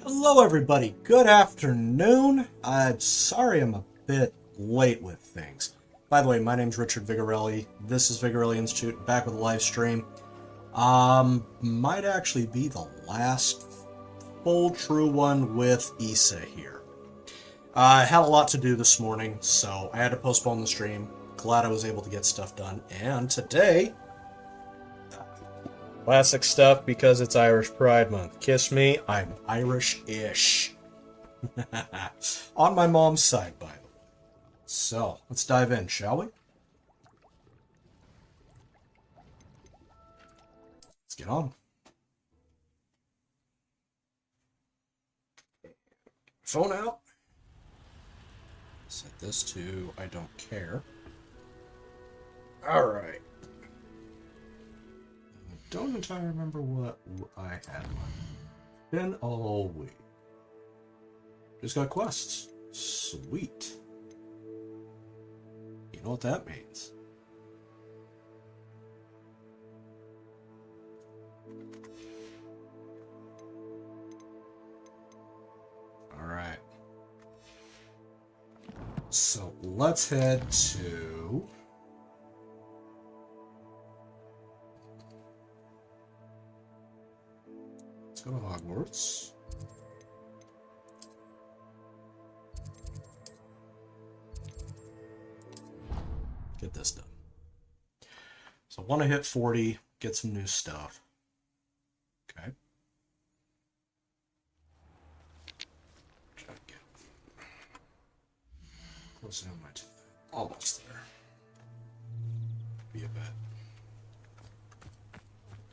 Hello everybody, good afternoon. I'm sorry I'm a bit late with things. By the way, my name's Richard Vigorelli. This is Vigorelli Institute, back with a live stream. Might actually be the last full true one with Issa here. I had a lot to do this morning, so I had to postpone the stream. Glad I was able to get stuff done. And today, classic stuff because it's Irish Pride Month. Kiss me, I'm Irish-ish. On my mom's side, by the way. So, let's dive in, shall we? Let's get on. Phone out. Set this to I don't care. Alright. I don't entirely remember what I had. Been all week. Just got quests. Sweet. You know what that means. Alright. So let's head to... Let's go to Hogwarts. Get this done. So I want to hit 40, get some new stuff. Okay. Try to get close down my almost there. Be a bit.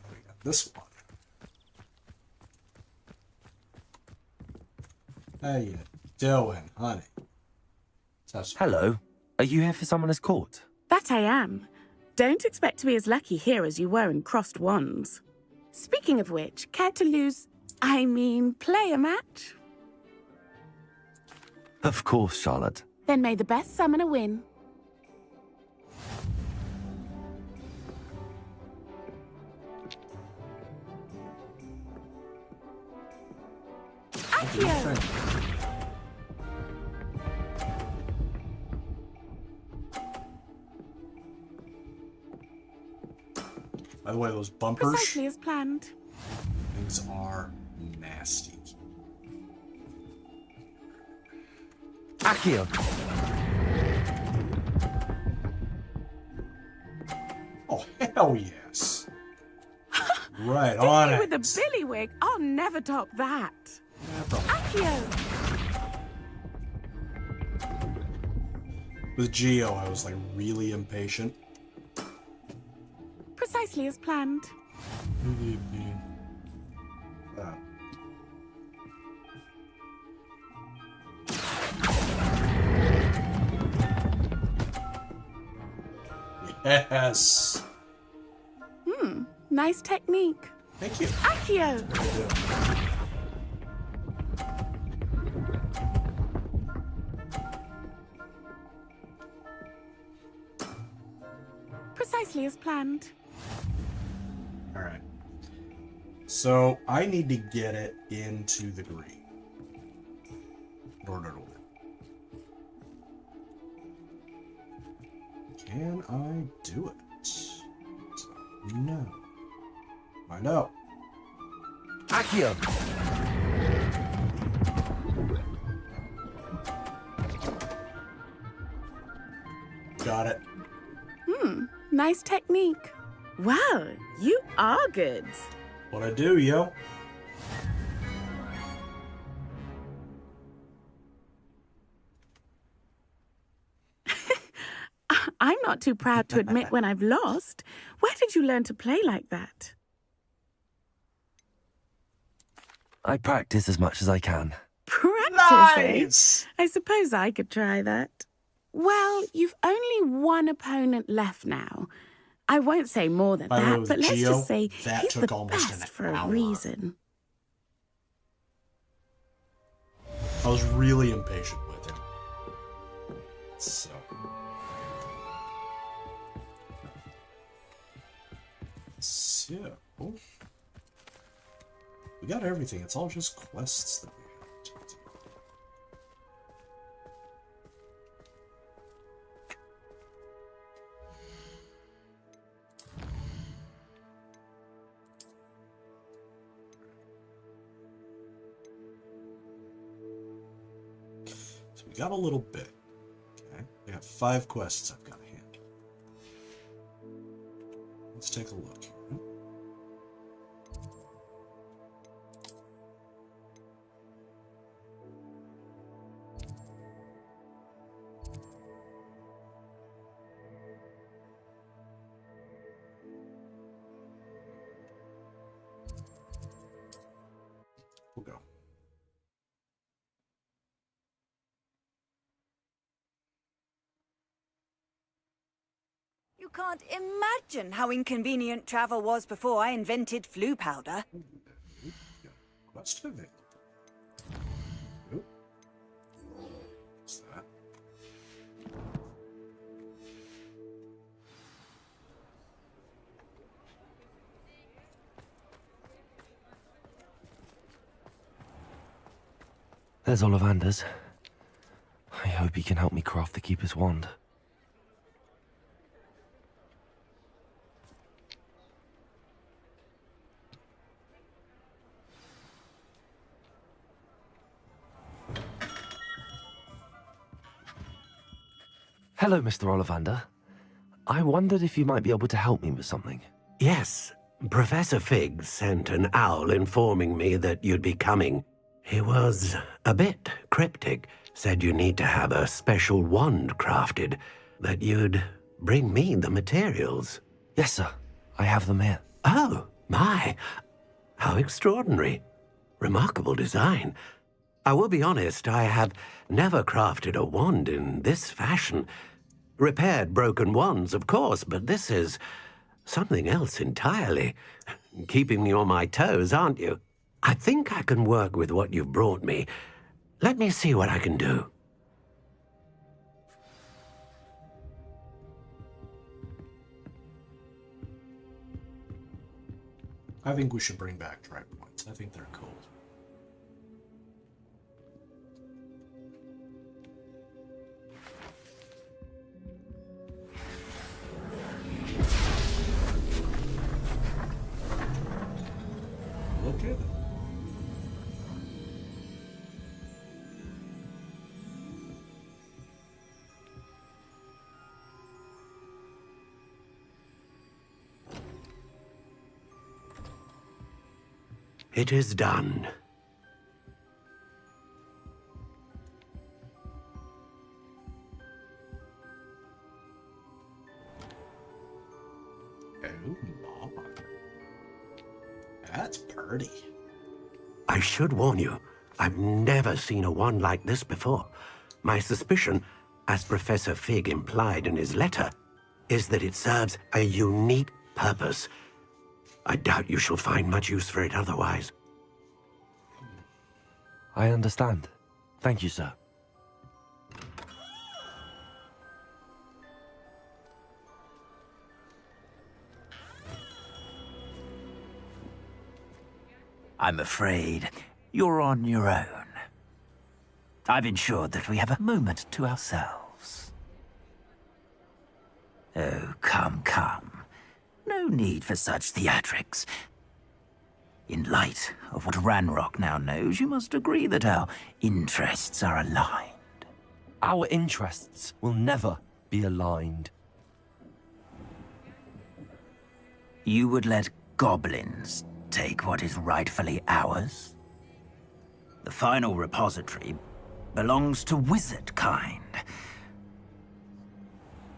We got this one. How you doing, honey? Hello. Are you here for Summoner's Court? That I am. Don't expect to be as lucky here as you were in Crossed Wands. Speaking of which, care to play a match? Of course, Charlotte. Then may the best summoner win. Accio! By the way, those bumpers, Precisely as planned. things are nasty. Accio! Oh, hell yes. Right on it. With a billywig, I'll never top that. Accio! With Geo, I was like really impatient. Precisely as planned. Uh, yes. Nice technique. Thank you. Accio! Precisely as planned. All right. So I need to get it into the green in order to win. Can I do it? So, no. Find out. Accio! Got it. Nice technique. Wow, you are good. What I do, yo? I'm not too proud to admit when I've lost. Where did you learn to play like that? I practice as much as I can. Practicing? Nice! I suppose I could try that. Well, you've only one opponent left now. I won't say more than By the way, that, with but let's Geo, just say that he's took the almost best an for a hour. reason. I was really impatient with him. So. So. We got everything. It's all just quests that we We got a little bit. Okay. I got 5 quests I've got to hand. Let's take a look here. We'll go. You can't imagine how inconvenient travel was before I invented flu powder. Quest available. Oop. What's that? There's Ollivander's. I hope he can help me craft the Keeper's wand. Hello, Mr. Ollivander. I wondered if you might be able to help me with something. Yes, Professor Fig sent an owl informing me that you'd be coming. He was a bit cryptic, said you need to have a special wand crafted, that you'd bring me the materials. Yes, sir. I have them here. Oh, my. How extraordinary. Remarkable design. I will be honest, I have never crafted a wand in this fashion. Repaired broken wands, of course, but this is something else entirely. Keeping me on my toes, aren't you? I think I can work with what you've brought me. Let me see what I can do. I think we should bring back dry points. I think they're cool. Okay. It is done. Oh, Mama. That's pretty. I should warn you, I've never seen a wand like this before. My suspicion, as Professor Fig implied in his letter, is that it serves a unique purpose. I doubt you shall find much use for it otherwise. I understand. Thank you, sir. I'm afraid you're on your own. I've ensured that we have a moment to ourselves. Oh, come, come. No need for such theatrics. In light of what Ranrock now knows, you must agree that our interests are aligned. Our interests will never be aligned. You would let goblins take what is rightfully ours? The final repository belongs to wizard kind.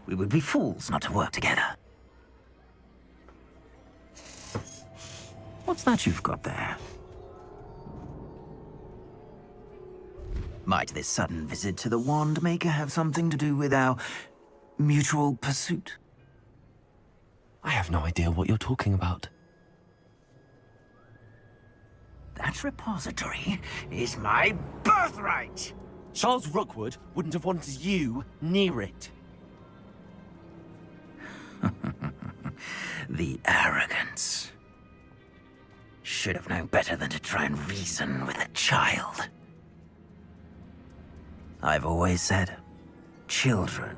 We would be fools not to work together. What's that you've got there? Might this sudden visit to the Wand Maker have something to do with our mutual pursuit? I have no idea what you're talking about. That repository is my birthright! Charles Rookwood wouldn't have wanted you near it. The arrogance. Should have known better than to try and reason with a child. I've always said, children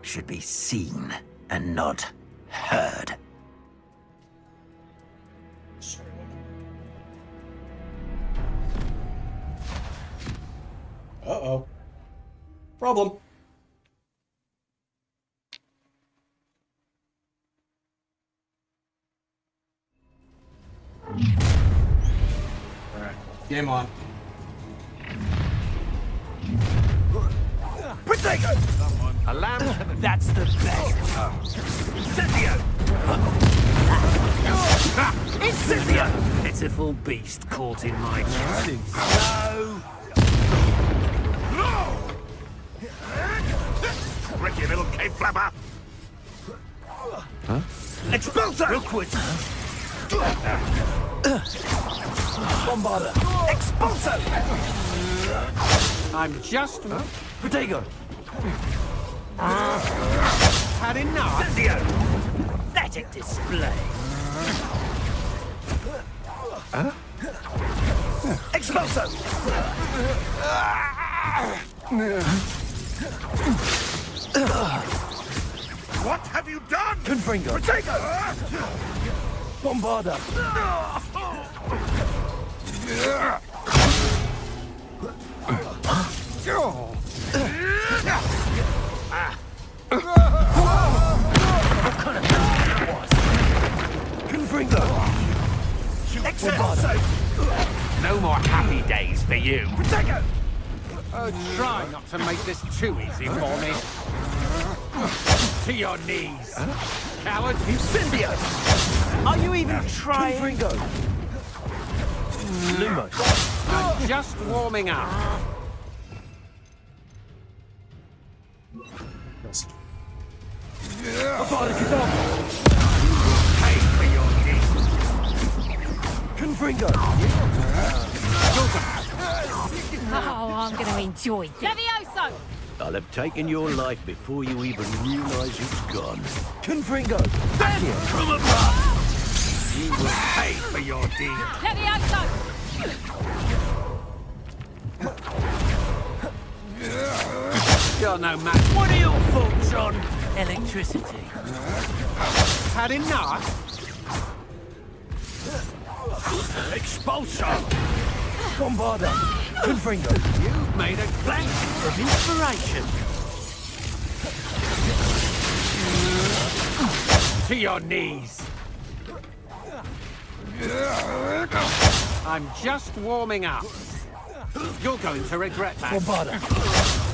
should be seen and not heard. Sorry, Uh-oh. Problem. Alright, game on. Potato! A lamb? That's the best. Incendio! Incendio! Pitiful beast caught in my net. No! Tricky little cave flapper! Huh? Expulsor! Rookwood! Bombarder! Expulsor! I'm just... Potato! Had enough? Incendio! Let it display. Expulsor! What have you done? Confringo! Potato! Bombarder! Confringo! Bombarder! No more happy days for you. Potato! Try not to make this too easy for me. To your knees. Coward! Incendio! Are you even trying? Confringo! Lumos! I'm just warming up. Pay for your deeds. Confringo! Oh, I'm going to enjoy this. Levioso! I'll have taken your life before you even realize it's gone. Confringo! From above! You will pay for your deed. Levioso! You're no match. What are your thoughts on electricity? Had enough? Expulsor! Bombarder! Confringo! You've made a blank of inspiration. To your knees. I'm just warming up. You're going to regret that. Bombarder!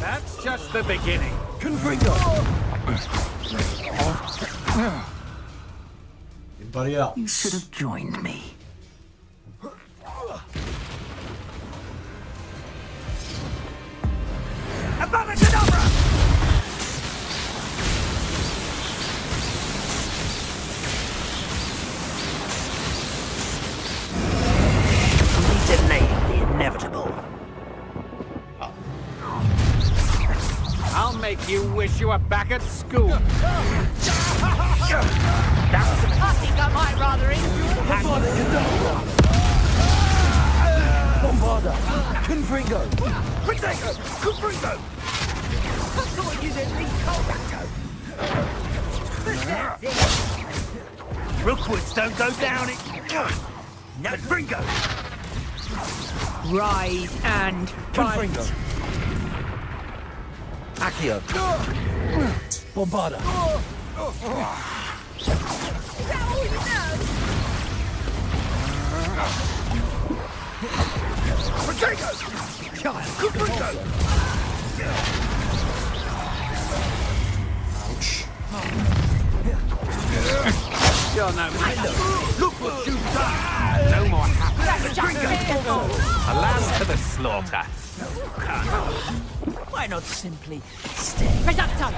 That's just the beginning. Confringo! Anybody else? You should have joined me. Abacadabra! We delayed the inevitable. I'll make you wish you were back at school. I think I might rather enjoy Bombarder! Confringo! Potato! Confringo! I thought you'd at least Rookwoods don't go down it. Confringo! Rise and Confringo! Accio! Bombarder! Is that all you know? Potato! Confringo! Ouch. You're no match. Look what you've done! No more happy. A lamb to the slaughter. Why not simply stay? Reducto!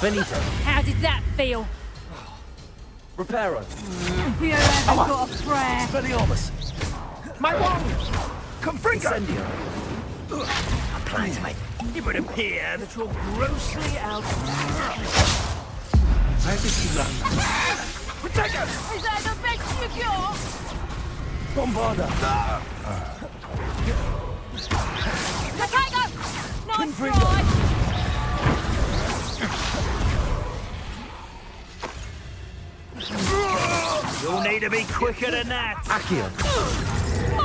Benito! How did that feel? Reparo! You haven't got a prayer. Expelliarmus! My wand! Confringo! Incendio! Apply to me. It would appear that you're grossly out of Where did you land? Potato! Is that the best you got? Bombarder! Potato! Nice Confringo! try! You'll need to be quicker than that. Accio!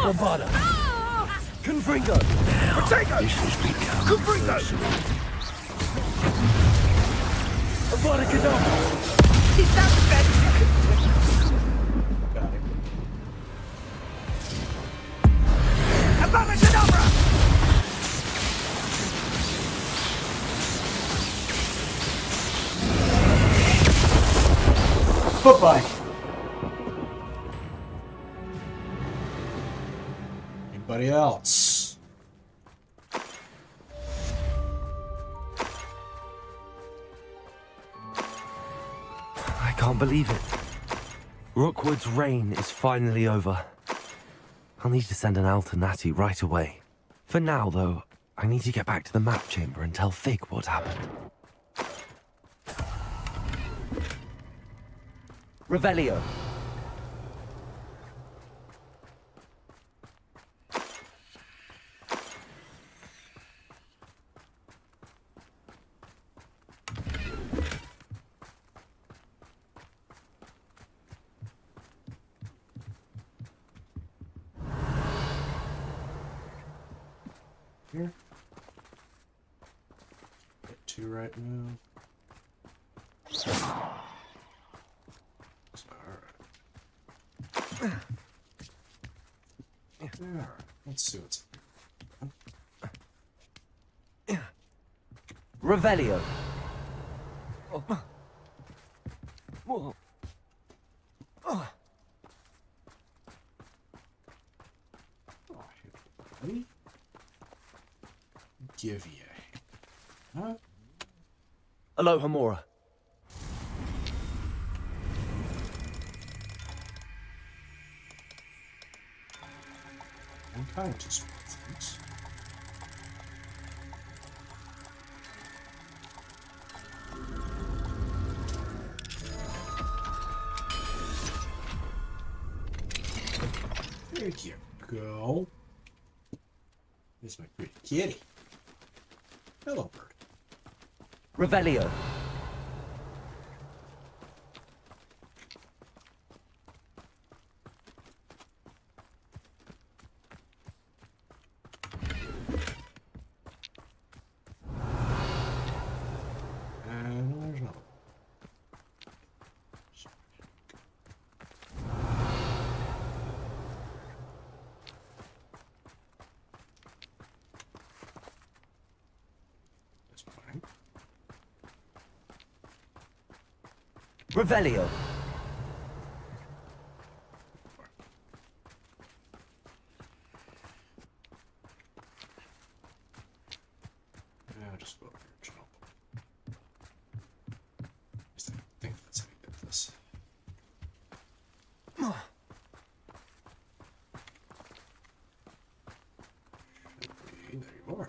Bombarder! Confringo! Potato! Confringo! Is that the best you could do? Got it. Abracadabra! Bye-bye. Anybody else? I can't believe it. Rookwood's reign is finally over. I'll need to send an owl to Natty right away. For now, though, I need to get back to the map chamber and tell Fig what happened. Revelio. Here. Get two right now. Alright, let's see what's. Revelio. Whoa. Ready? Give you. Huh? Aloha Mora. I'm kind to small things. There you go. This is my pretty kitty. Hello, bird. Revelio. And there's another one. That's fine. Revelio. I'll just go over here and jump. I think that's how you get this. Should be, there you are.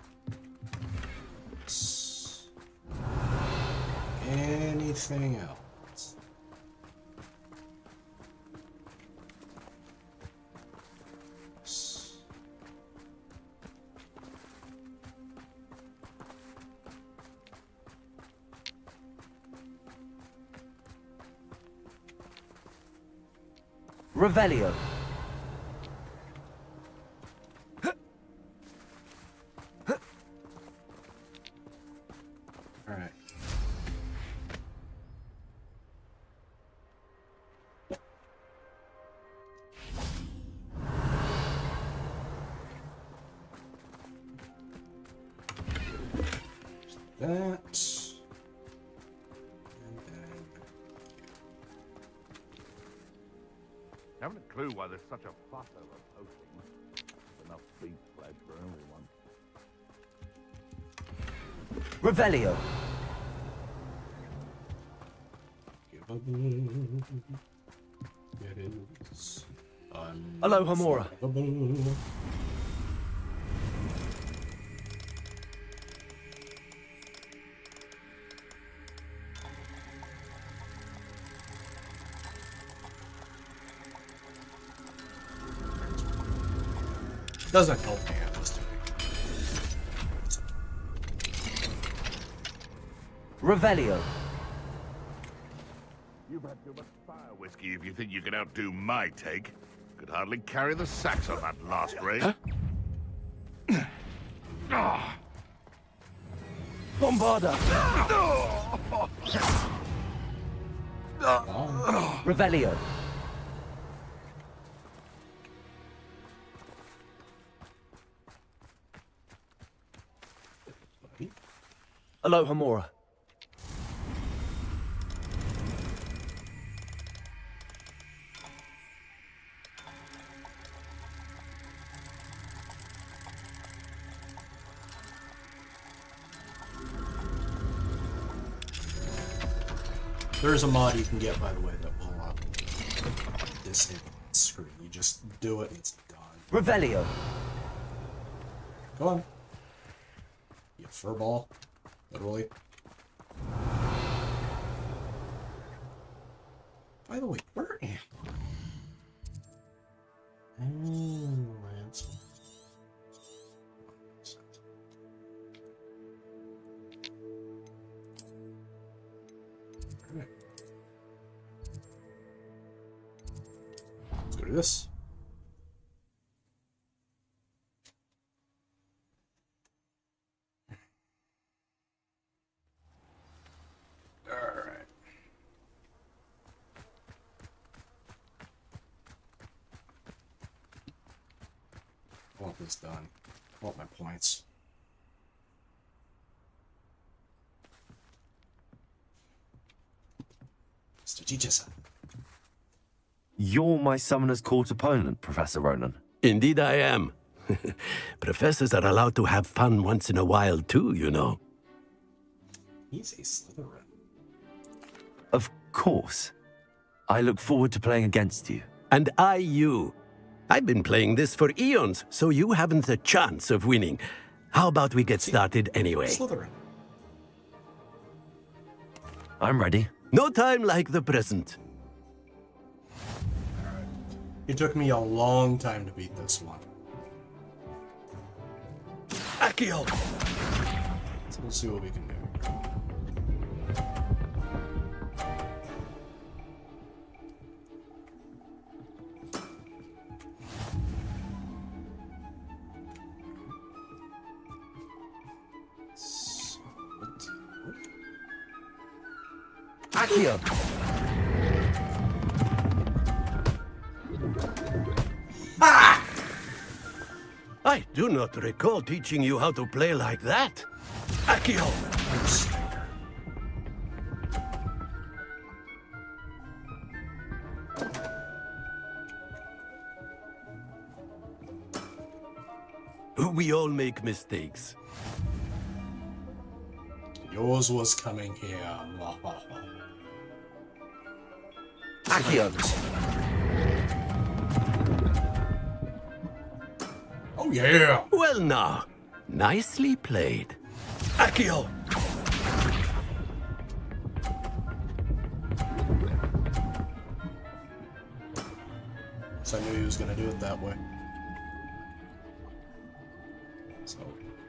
Anything else? Revelio. All right. That. And then. Haven't a clue why there's such a fuss over posting. There's enough beef spread for everyone. Revelio. It is. Aloha Mora. Doesn't help me at this time. Revelio. You've had too much fire whiskey if you think you can outdo my take. Could hardly carry the sacks on that last raid. Bombarda! Revelio. Aloha Mora. There's a mod you can get, by the way, that will disable that screen. You just do it and it's done. Revelio. Go on. You furball. Literally. By the way, where am I? Ransom. Alright. Let's go to this. I want this done. I want my points. Mr. Teacher. You're my Summoner's Court opponent, Professor Ronan. Indeed I am. Professors are allowed to have fun once in a while too, you know. He's a Slytherin. Of course. I look forward to playing against you. And I you. I've been playing this for eons, so you haven't a chance of winning. How about we get started anyway? Slytherin. I'm ready. No time like the present. It took me a long time to beat this one. Accio! So we'll see what we can do. Accio! I do not recall teaching you how to play like that. Accio! We all make mistakes. Yours was coming here. Accio! Oh yeah! Well now, nicely played. Accio! So I knew he was gonna do it that way. So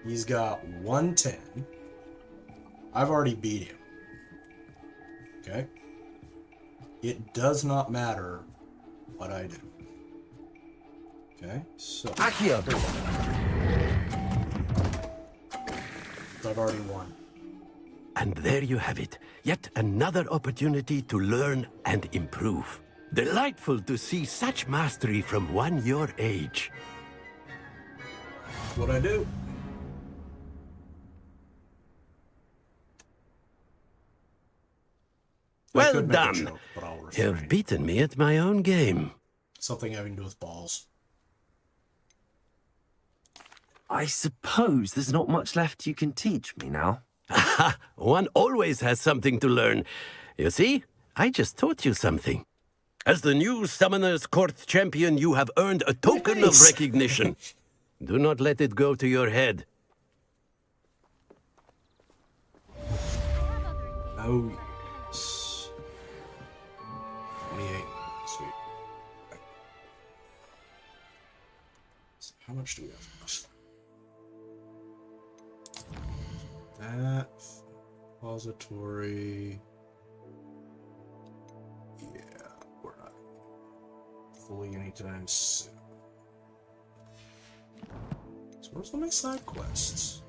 he's got 110. I've already beat him. Okay? It does not matter what I do. Okay, so Accio! I've already won. And there you have it. Yet another opportunity to learn and improve. Delightful to see such mastery from one your age. That's what I do. I Well could make a done. joke, but I'll You've refrain. beaten me at my own game. Something having to do with balls. I suppose there's not much left you can teach me now. Aha! One always has something to learn. You see, I just taught you something. As the new Summoner's Court champion, you have earned a token of Nice. recognition. Do not let it go to your head. Oh, yes. 28. Sweet. Okay. So how much do we have left? That. Repository. Yeah, we're not fully anytime soon. So where's all my side quests?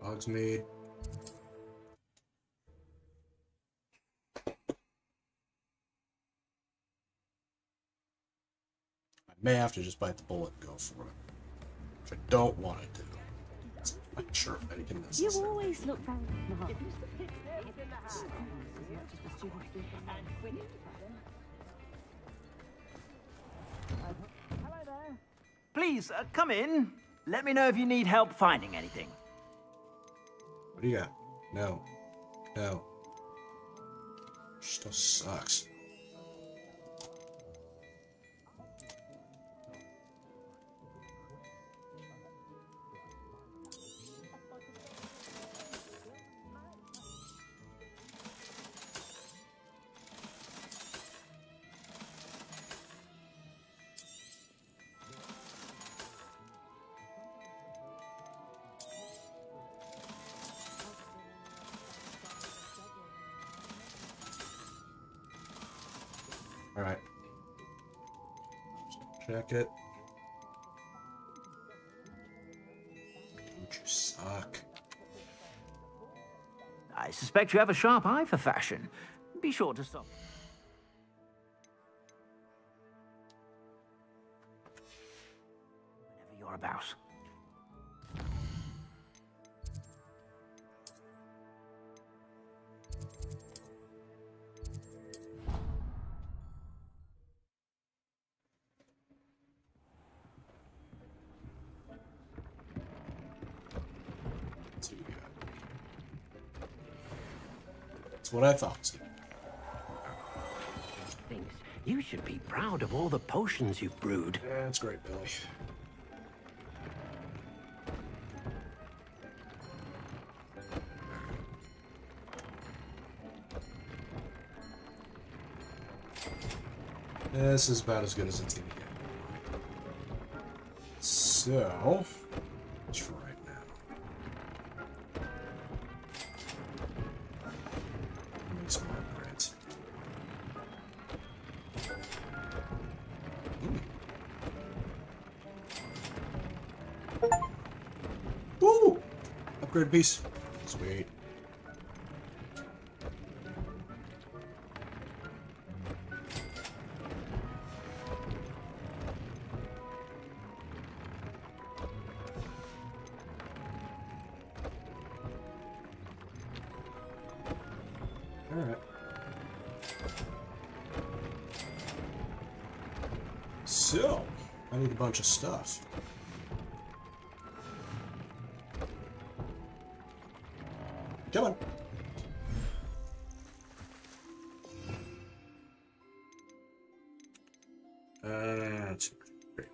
Hogsmeade. I may have to just bite the bullet and go for it. Which I don't want to do. I'm not sure if anything is necessary. You always look very smart. Please, come in. Let me know if you need help finding anything. What do you got? No. No. Still sucks. Alright. Check it. Don't you suck. I suspect you have a sharp eye for fashion. Be sure to stop. Whenever you're about. Let's see what we got. That's what I thought. Thinks you should be proud of all the potions you've brewed. That's great, Billy. This is about as good as it's gonna get. So, that's for right now. Make some more upgrades. Woo! Upgrade piece. Sweet. Alright. So, I need a bunch of stuff. Come on. That's great.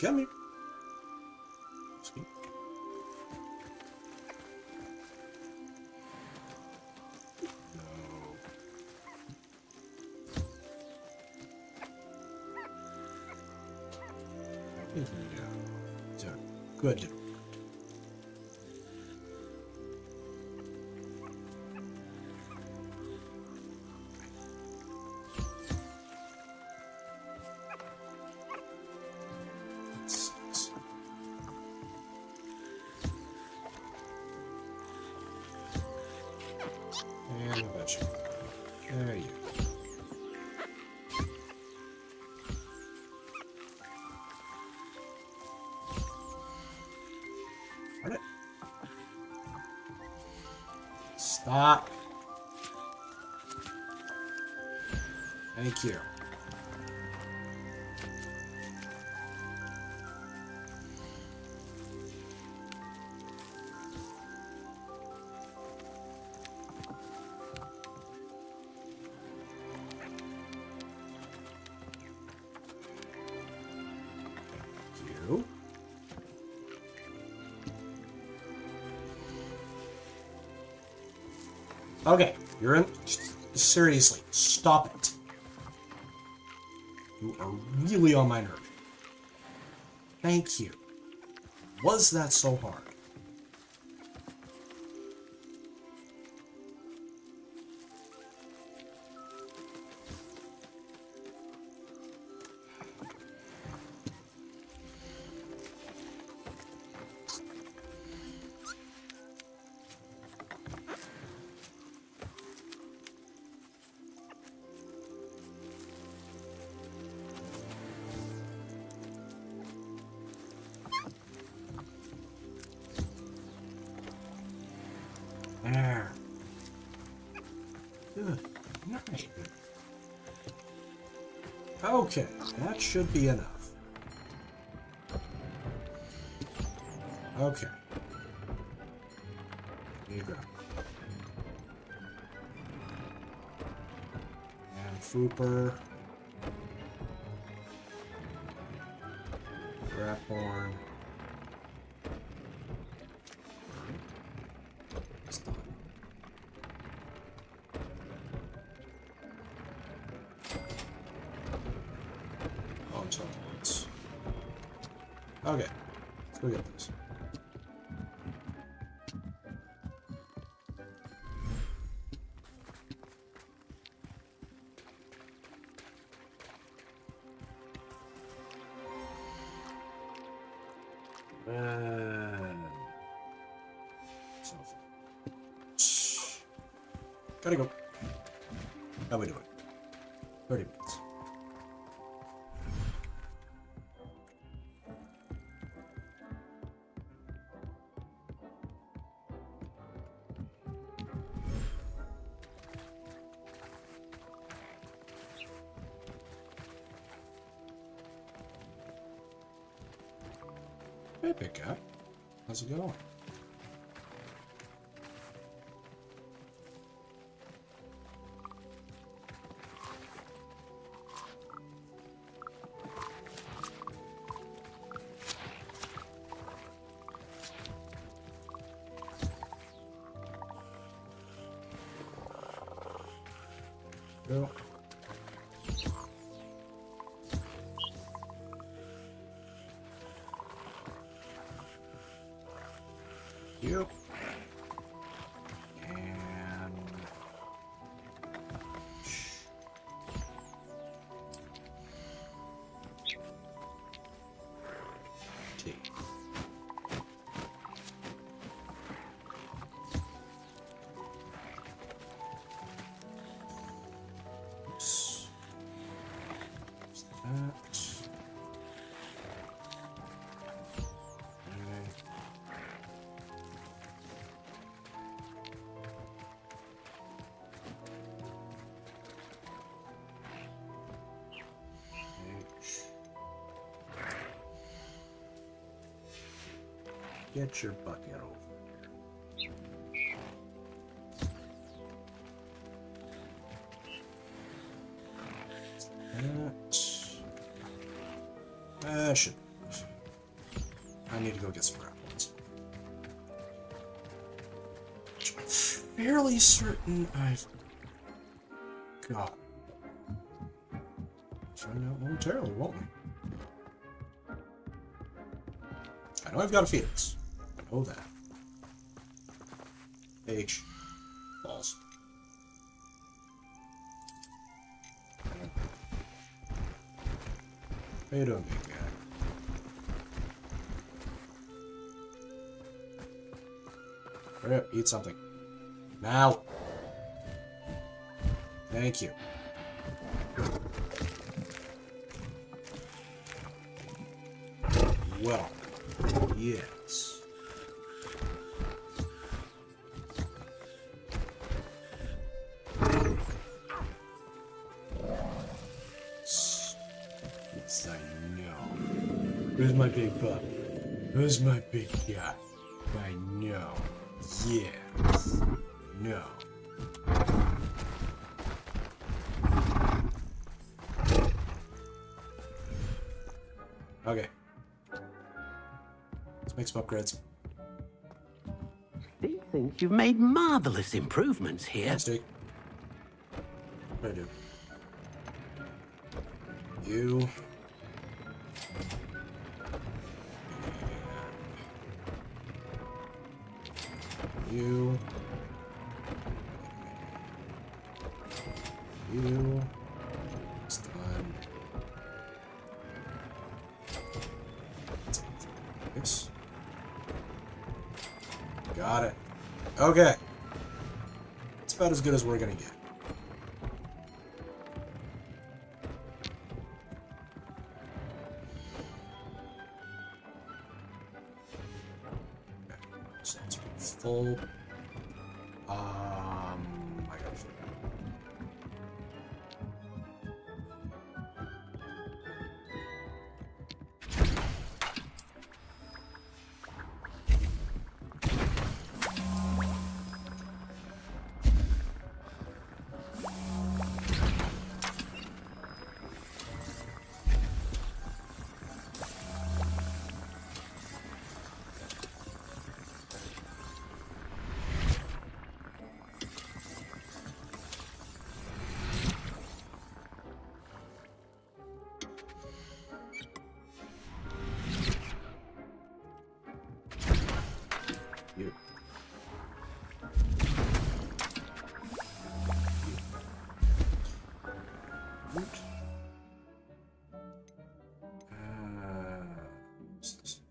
Come here. Sweet. No. Yeah. So, good. And I bet you. There you go. Darn it. Stop. Thank you. You. Okay, you're in. Seriously, stop it. You are really on my nerve. Thank you. Was that so hard? Good night. Okay, that should be enough. Okay. Here you go. And Fooper. Raphorn. It's done. Oh, I'm sorry. Okay. Let's go get this. Gotta go. How we doing? 30 minutes. Hey, Bigeot. How's it going? Go. Yep. And T. Oops. That. Get your bucket over here. That should. I need to go get some grapples. I'm fairly certain I've got. Find out momentarily, won't we? I know I've got a Phoenix. I know that. H. Balls. How you doing, big guy? Hurry up, eat something. Now! Thank you. Well, yes. Yes, I know. Who's my big pup? Who's my big guy? I know. Yes. No. Okay. Let's make some upgrades. These things, you've made marvelous improvements here. Thanks, Jake. What do I do? You. You. You. It's done. Yes. Got it. Okay. It's about as good as we're gonna get. Okay. So let's go full. I gotta figure out.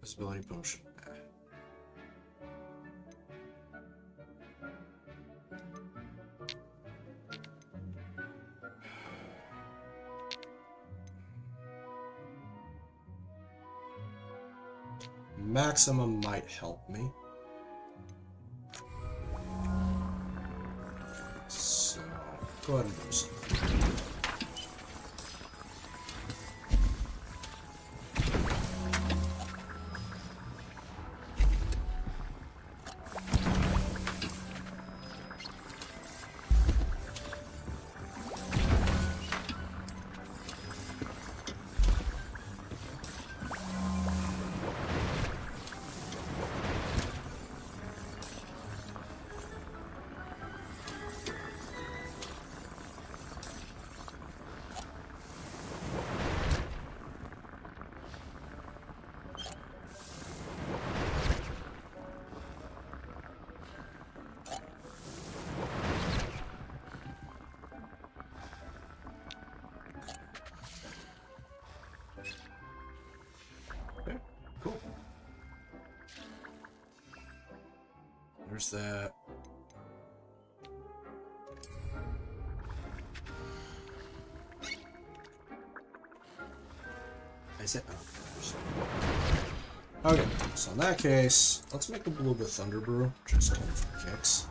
Visibility potion. Maximum might help me. So, go ahead and do something. There's that. Is it? Oh, okay, so in that case, let's make a little bit of Thunder Brew, just for kicks.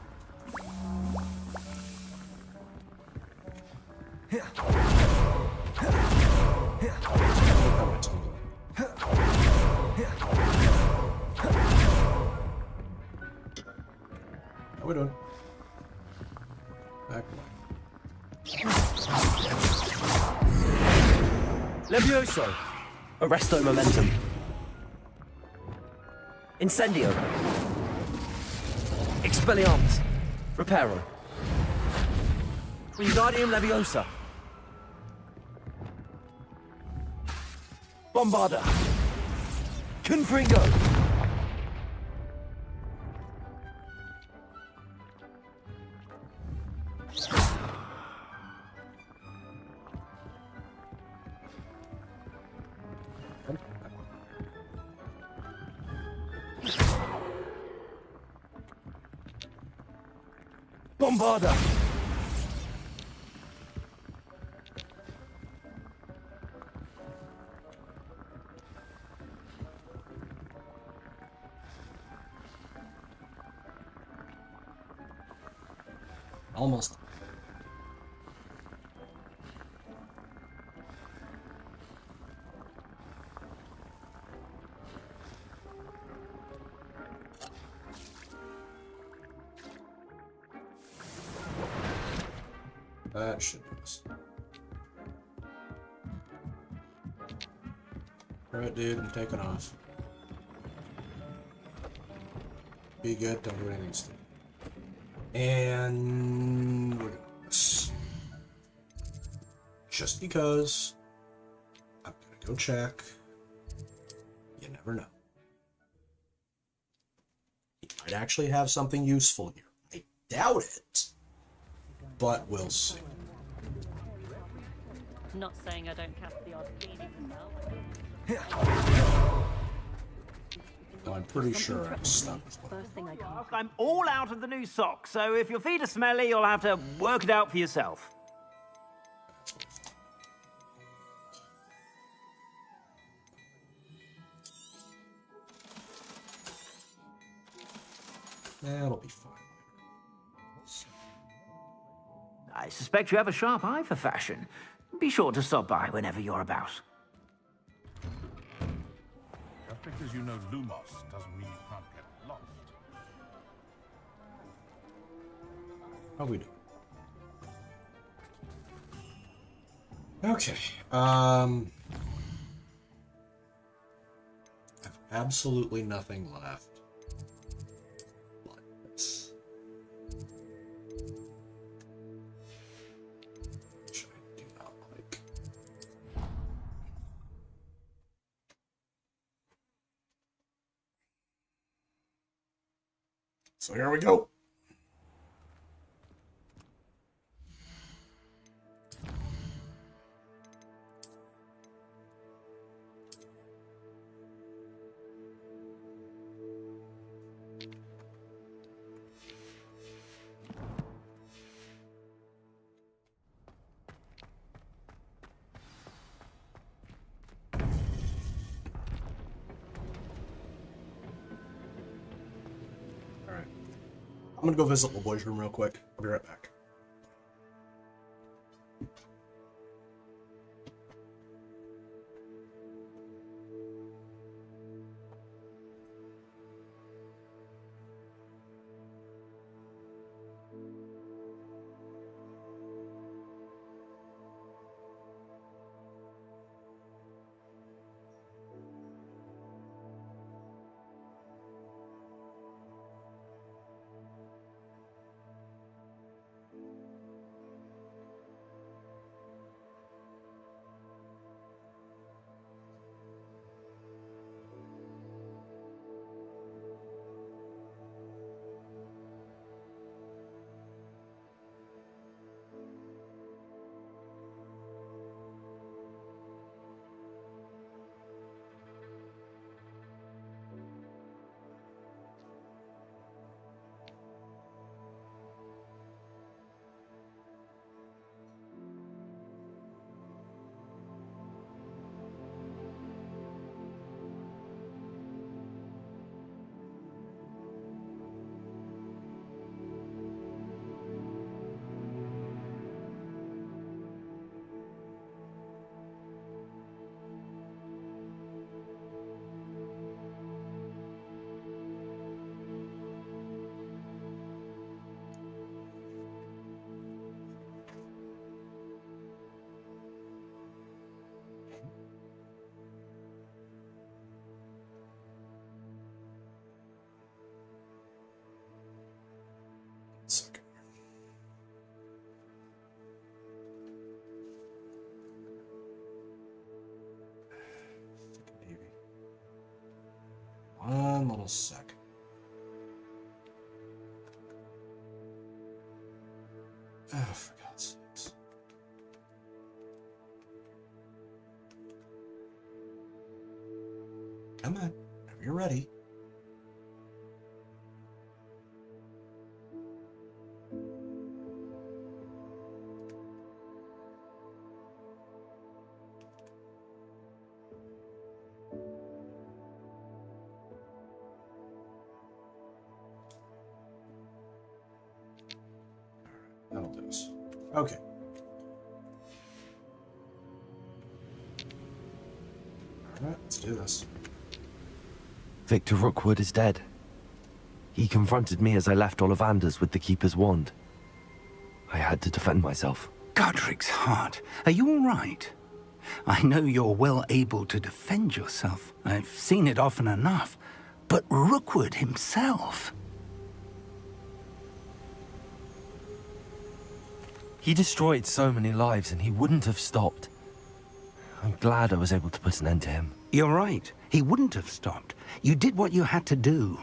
How we doing? Back away. Levioso! Arresto momentum. Incendio. Expelliarmus. Reparo. Wingardium Leviosa. Bombarda. Confringo. Bombarda. Almost. That should do this. Alright, dude, I'm taking off. Be good, don't do anything stupid. And we're doing this. Just because I'm gonna go check. You never know. He might actually have something useful here. I doubt it. But we'll see. Not saying I don't cast the odd cleaning No, I'm pretty sure I'm stuck with one. First thing I can. I'm all out of the new socks, so if your feet are smelly, you'll have to work it out for yourself. That'll be fine. I suspect you have a sharp eye for fashion. Be sure to stop by whenever you're about. Just because you know Lumos doesn't mean you can't get lost. How we doing? Okay. I have absolutely nothing left. Let's... Which I do not like. So here we go. gonna go visit LeBoy's room real quick. I'll be right back. Second. Davey. One little sec. Oh, for God's sakes. Come on, whenever you're ready. That'll do us. Okay. Alright, let's do this. Victor Rookwood is dead. He confronted me as I left Ollivander's with the Keeper's wand. I had to defend myself. Godric's heart, are you all right? I know you're well able to defend yourself. I've seen it often enough. But Rookwood himself... He destroyed so many lives and he wouldn't have stopped. I'm glad I was able to put an end to him. You're right. He wouldn't have stopped. You did what you had to do.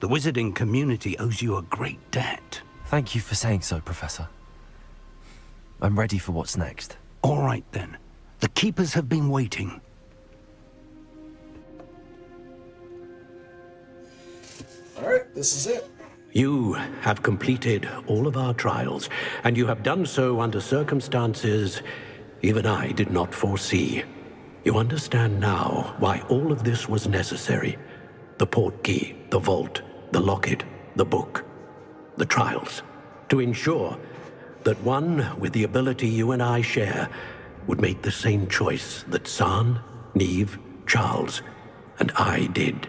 The wizarding community owes you a great debt. Thank you for saying so, Professor. I'm ready for what's next. All right, then. The Keepers have been waiting. Alright, this is it. You have completed all of our trials, and you have done so under circumstances even I did not foresee. You understand now why all of this was necessary. The portkey, the vault, the locket, the book, the trials. To ensure that one with the ability you and I share would make the same choice that San, Neve, Charles, and I did.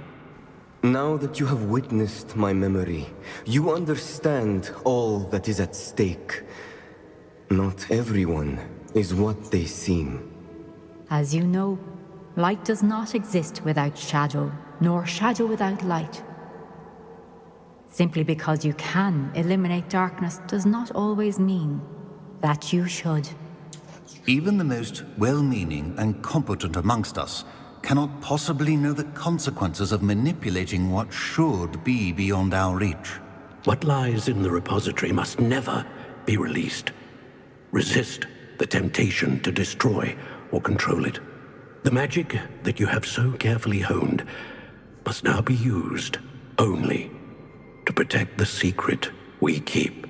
Now that you have witnessed my memory, you understand all that is at stake. Not everyone is what they seem. As you know, light does not exist without shadow, nor shadow without light. Simply because you can eliminate darkness does not always mean that you should. Even the most well-meaning and competent amongst us cannot possibly know the consequences of manipulating what should be beyond our reach. What lies in the repository must never be released. Resist the temptation to destroy or control it. The magic that you have so carefully honed must now be used only to protect the secret we keep.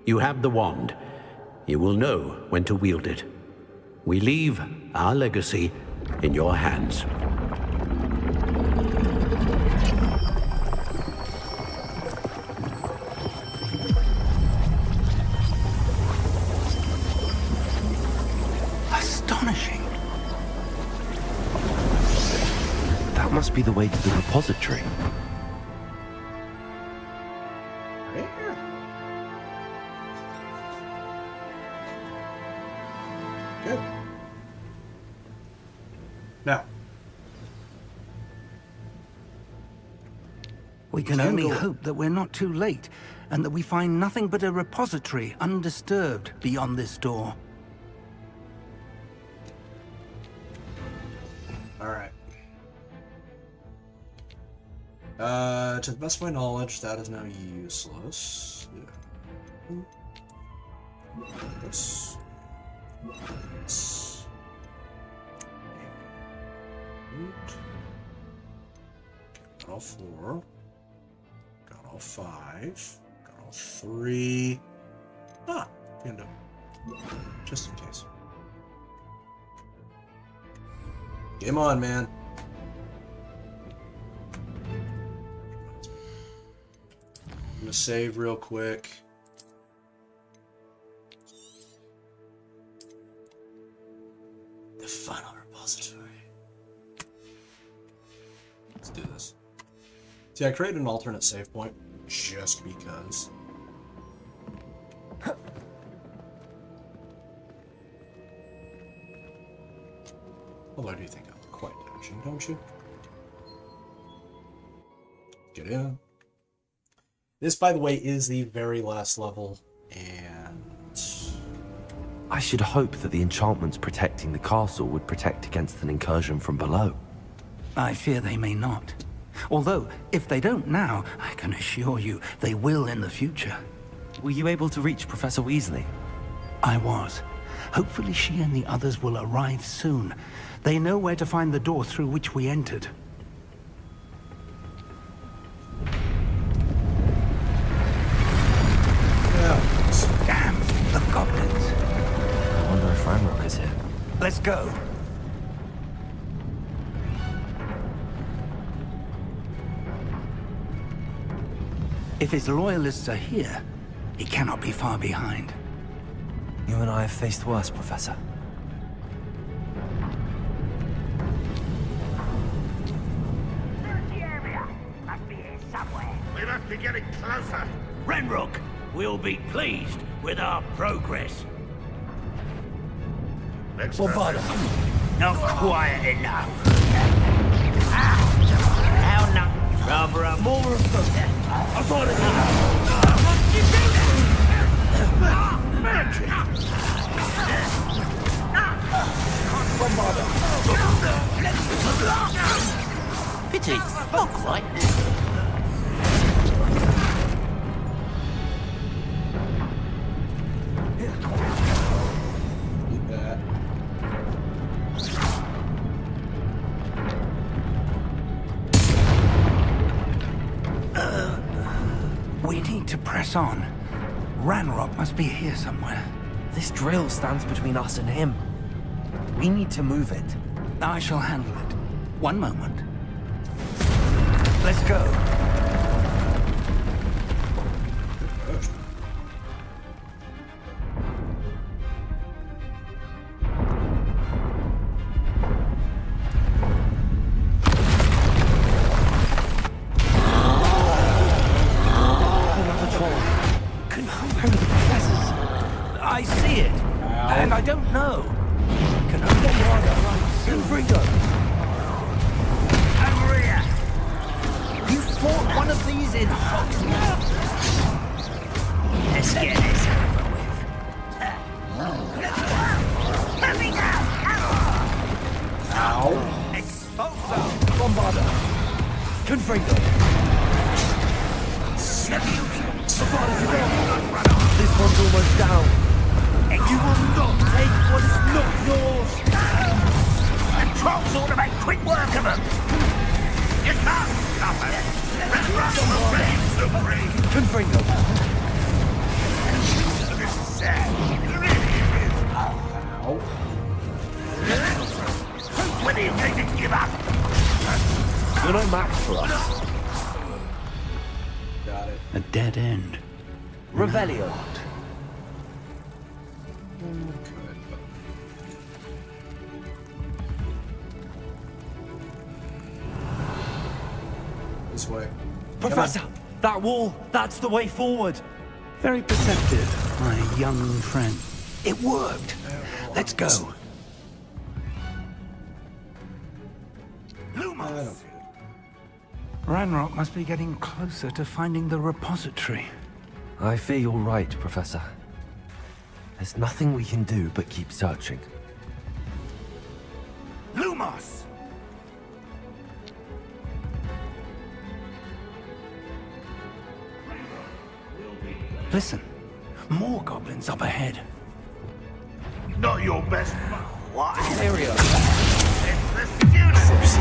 You have the wand. You will know when to wield it. We leave our legacy in your hands. astonishing. That must be the way to the repository. Right here. Good. Now, We can Can only go- hope that we're not too late, and that we find nothing but a repository undisturbed beyond this door. alright. To the best of my knowledge, that is now useless. This. This. Got all 4. Got all 5. Got all 3. Ah, pinned up. Just in case. Game on, man. I'm gonna save real quick. The final repository. Let's do this. See, I created an alternate save point just because. Although I do think I'm quite dashing, don't you? Get in. This, by the way, is the very last level, and I should hope that the enchantments protecting the castle would protect against an incursion from below. I fear they may not. Although, if they don't now, I can assure you they will in the future. Were you able to reach Professor Weasley? I was. Hopefully she and the others will arrive soon. They know where to find the door through which we entered. Damn, the goblins. I wonder if Ranrock is here. Let's go. If his loyalists are here, he cannot be far behind. You and I have faced worse, Professor. Search the area. Must be here somewhere. We must be getting closer. Ranrock will be pleased with our progress. Next Well, time. bother. Not quiet enough. How not? Rather a more of I thought Pity, not quite. eat that. We need to press on. Ranrock must be here somewhere. This drill stands between us and him. We need to move it. I shall handle it. One moment. Let's go. I see it, and I don't know. Can only Confringo. Over here. You fought one of these in Hogwart. Let's get this over with. Moving out. Ow. Expulso. Bombarda. Confringo. This one's almost down. You will not take what is not yours. The trolls ought to make quick work of them. You can't stop us. Confringo. This is sad. It really is. Ow. When are you going to give up? You're no match for us. Got it. A dead end. Revelio. This way. Professor, that wall, that's the way forward. Very perceptive, my young friend. It worked. Let's go. Lumos! Ranrock must be getting closer to finding the repository. I fear you're right, Professor. There's nothing we can do but keep searching. Lumos! Listen, more goblins up ahead. Not your best. What? Area. It's the students.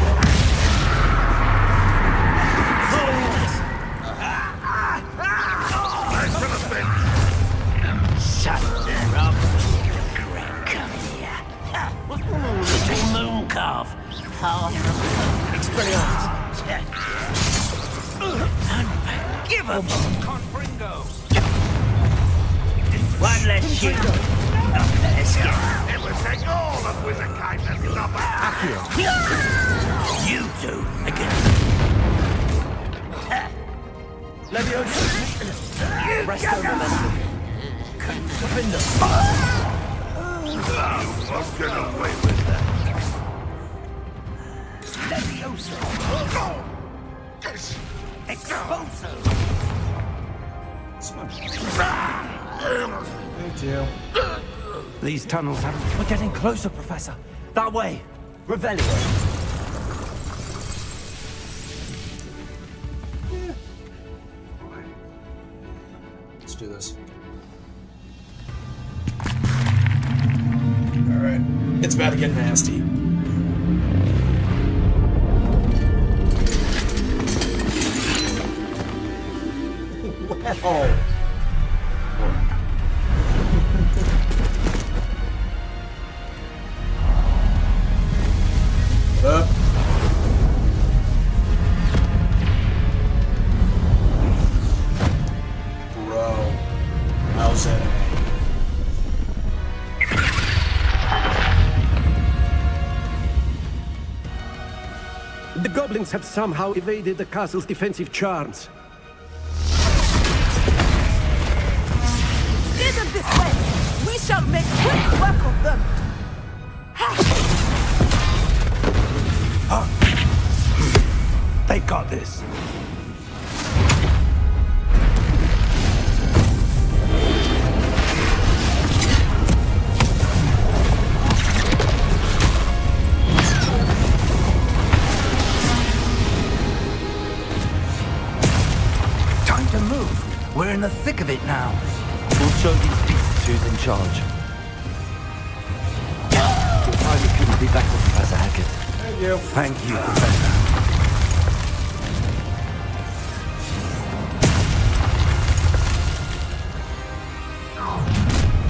Shut up. Great, come here. Little moon calf. Expelliarmus. Unforgivable. Confringo! One less shoot. Let's go. It would take all of Wizardkind to stop us. You two again. Leviosa. Resto momentum. Defender. You won't get away with that. Leviosa. Expulso. Thank you. These tunnels haven't... We're getting closer, Professor. That way. Revelio. Let's do this. Alright. It's about to get nasty. Wow. Up. Bro. How's that? The goblins have somehow evaded the castle's defensive charms. Steer them this way! We shall make quick work of them! They've got this. Time to move. We're in the thick of it now. We'll show these beasts who's in charge. Your timing couldn't be better, Professor Hackett. Thank you. Thank you, Professor.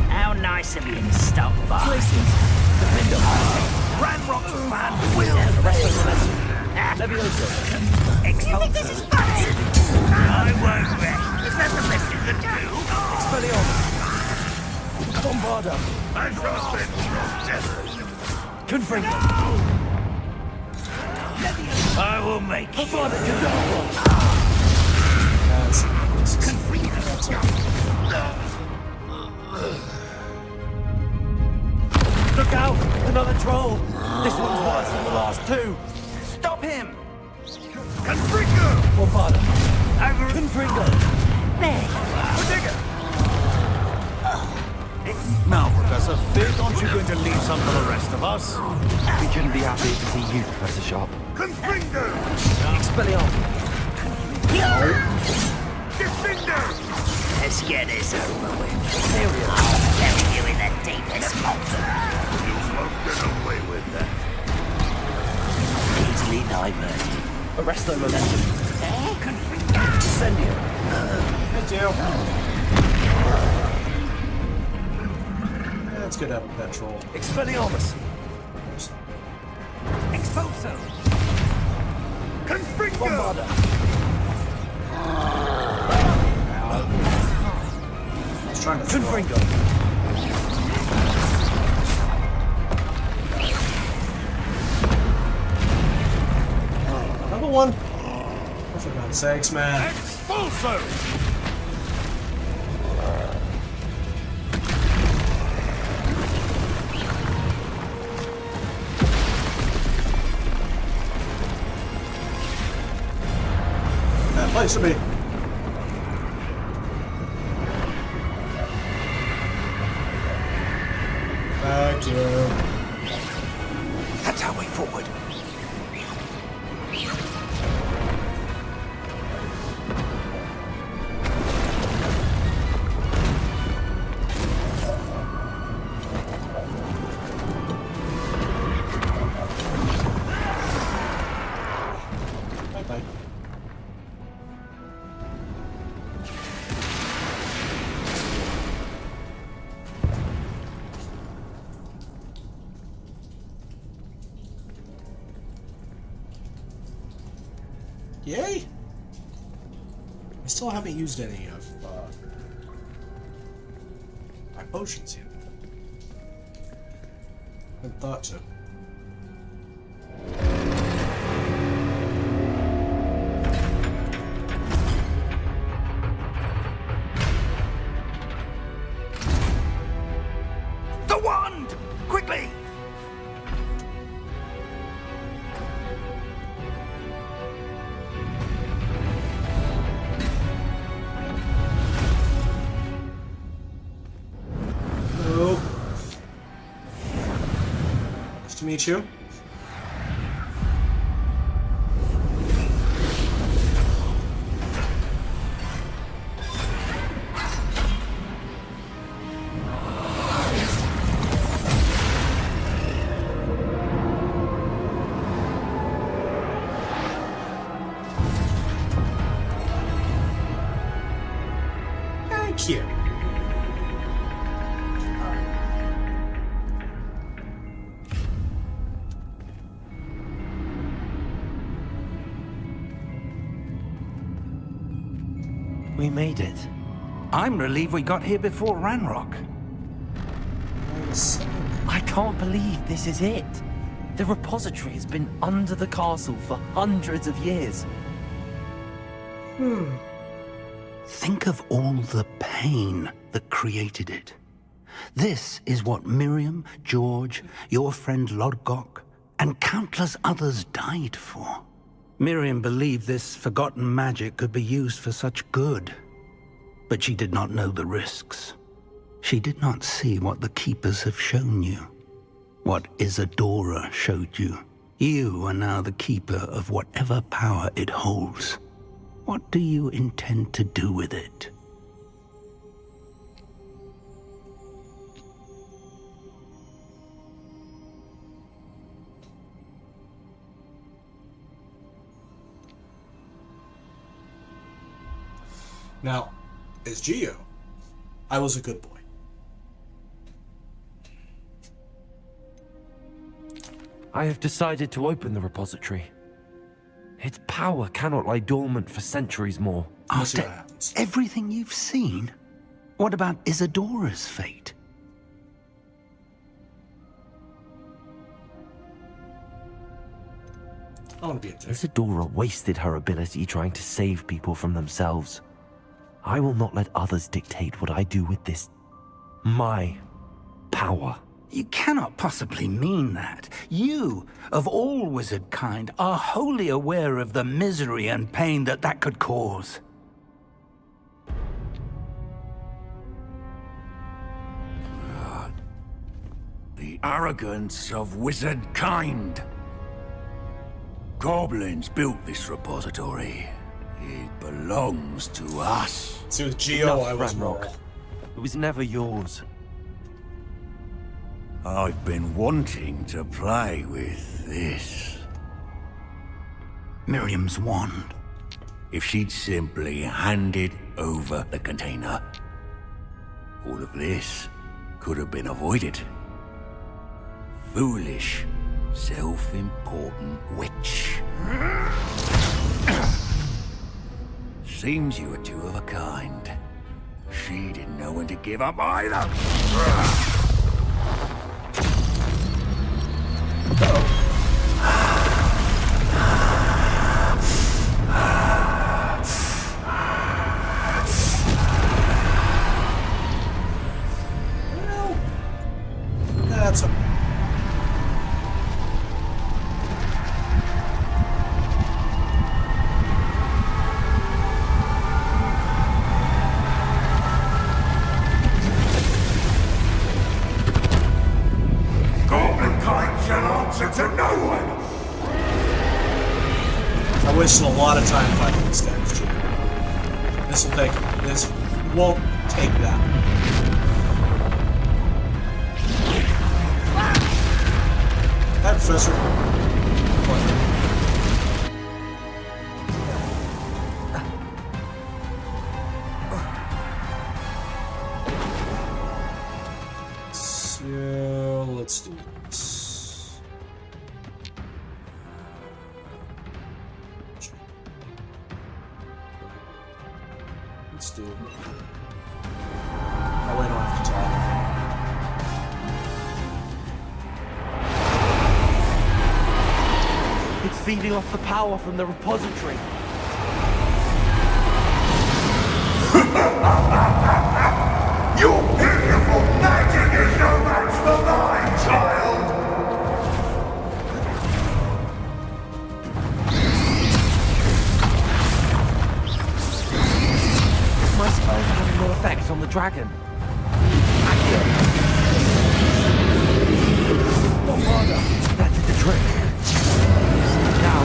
How nice of you to stop by. Ranrock's plan will Leviosa. You think this is funny? I won't rest. Is that the best you can do? Expelliarmus. Bombarda. I trust it. Confringo. I will make you. Look out! Another troll! This one's worse than the last two! Stop him! Confringo! Bombarda. Confringo. Now, Professor, aren't you going to leave some for the rest of us? We couldn't be happier to see you, Professor Sharp. Confringo! Expelliarmus. Defender! Let's get this over with. I'll bury you in the deepest mountain. You won't get away with that. Easily diverted. Arresto momentum. Incendio. Thank you. Let's get out of petrol. Expelliarmus. Expulso. Confringo! Bombarda. I was trying to throw. Confringo. Another one. I forgot. sakes, man. Expulso! That place to be. Thank you. That's our way forward. Bye-bye. Yay! I still haven't used any of my potions yet. Haven't thought to. The wand! Quickly! Hello. Nice to meet you. Thank you. We made it. I'm relieved we got here before Ranrock. I can't believe this is it. The repository has been under the castle for hundreds of years. Think of all the pain that created it. This is what Miriam, George, your friend Lodgok, and countless others died for. Miriam believed this forgotten magic could be used for such good. But she did not know the risks. She did not see what the Keepers have shown you. What Isadora showed you. You are now the Keeper of whatever power it holds. What do you intend to do with it? Now, as Bigeot, I was a good boy. I have decided to open the repository. Its power cannot lie dormant for centuries more. Let's see what After happens. everything you've seen, what about Isadora's fate? I want to be a dick. Isadora wasted her ability trying to save people from themselves. I will not let others dictate what I do with this. My power. You cannot possibly mean that. You, of all wizard kind, are wholly aware of the misery and pain that could cause. The arrogance of wizard kind. Goblins built this repository. It belongs to us. See, with Bigeot, I was Ranrock. moral. It was never yours. I've been wanting to play with this. Miriam's wand. If she'd simply handed over the container, all of this could have been avoided. Foolish, self-important witch. Seems you were two of a kind. She didn't know when to give up either. answer to no one! I wasted a lot of time fighting these guys, too. This won't take that. Hi, Professor. So, let's do this. Let's do it. That way I don't have to talk. It's feeding off the power from the repository. Your beautiful magic is no match for mine, child! My spells are having no effect on the dragon. What harder? That did the trick. Now,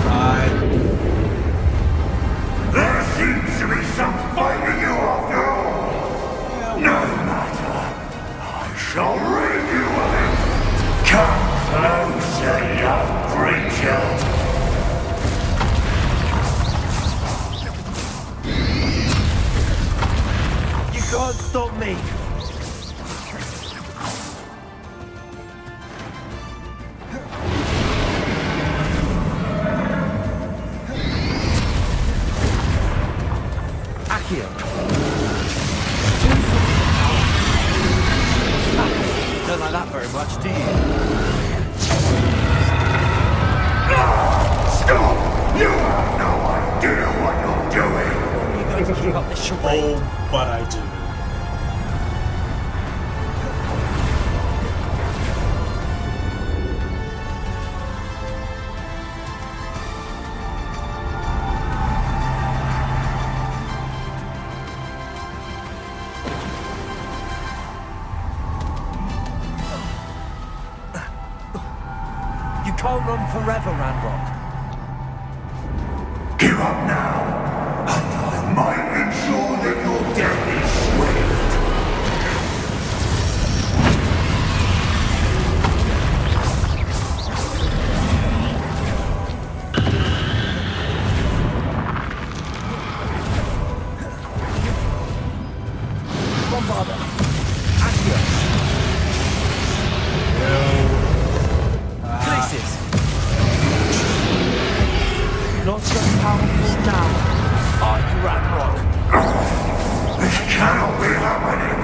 There seems to be some fight in you after all! No matter. I shall rid you of it! Come closer, young creature! you can't stop me. Akio. Don't like that very much, do you? Stop! You have no idea what you're doing! You're going to keep up this charade. Oh, but I do. You can't run forever, Ranrock. Give up now, and I might ensure that your death is swift. Bombarder. Akio. Places. Not so powerful now, are you, Ranrock? This cannot be happening.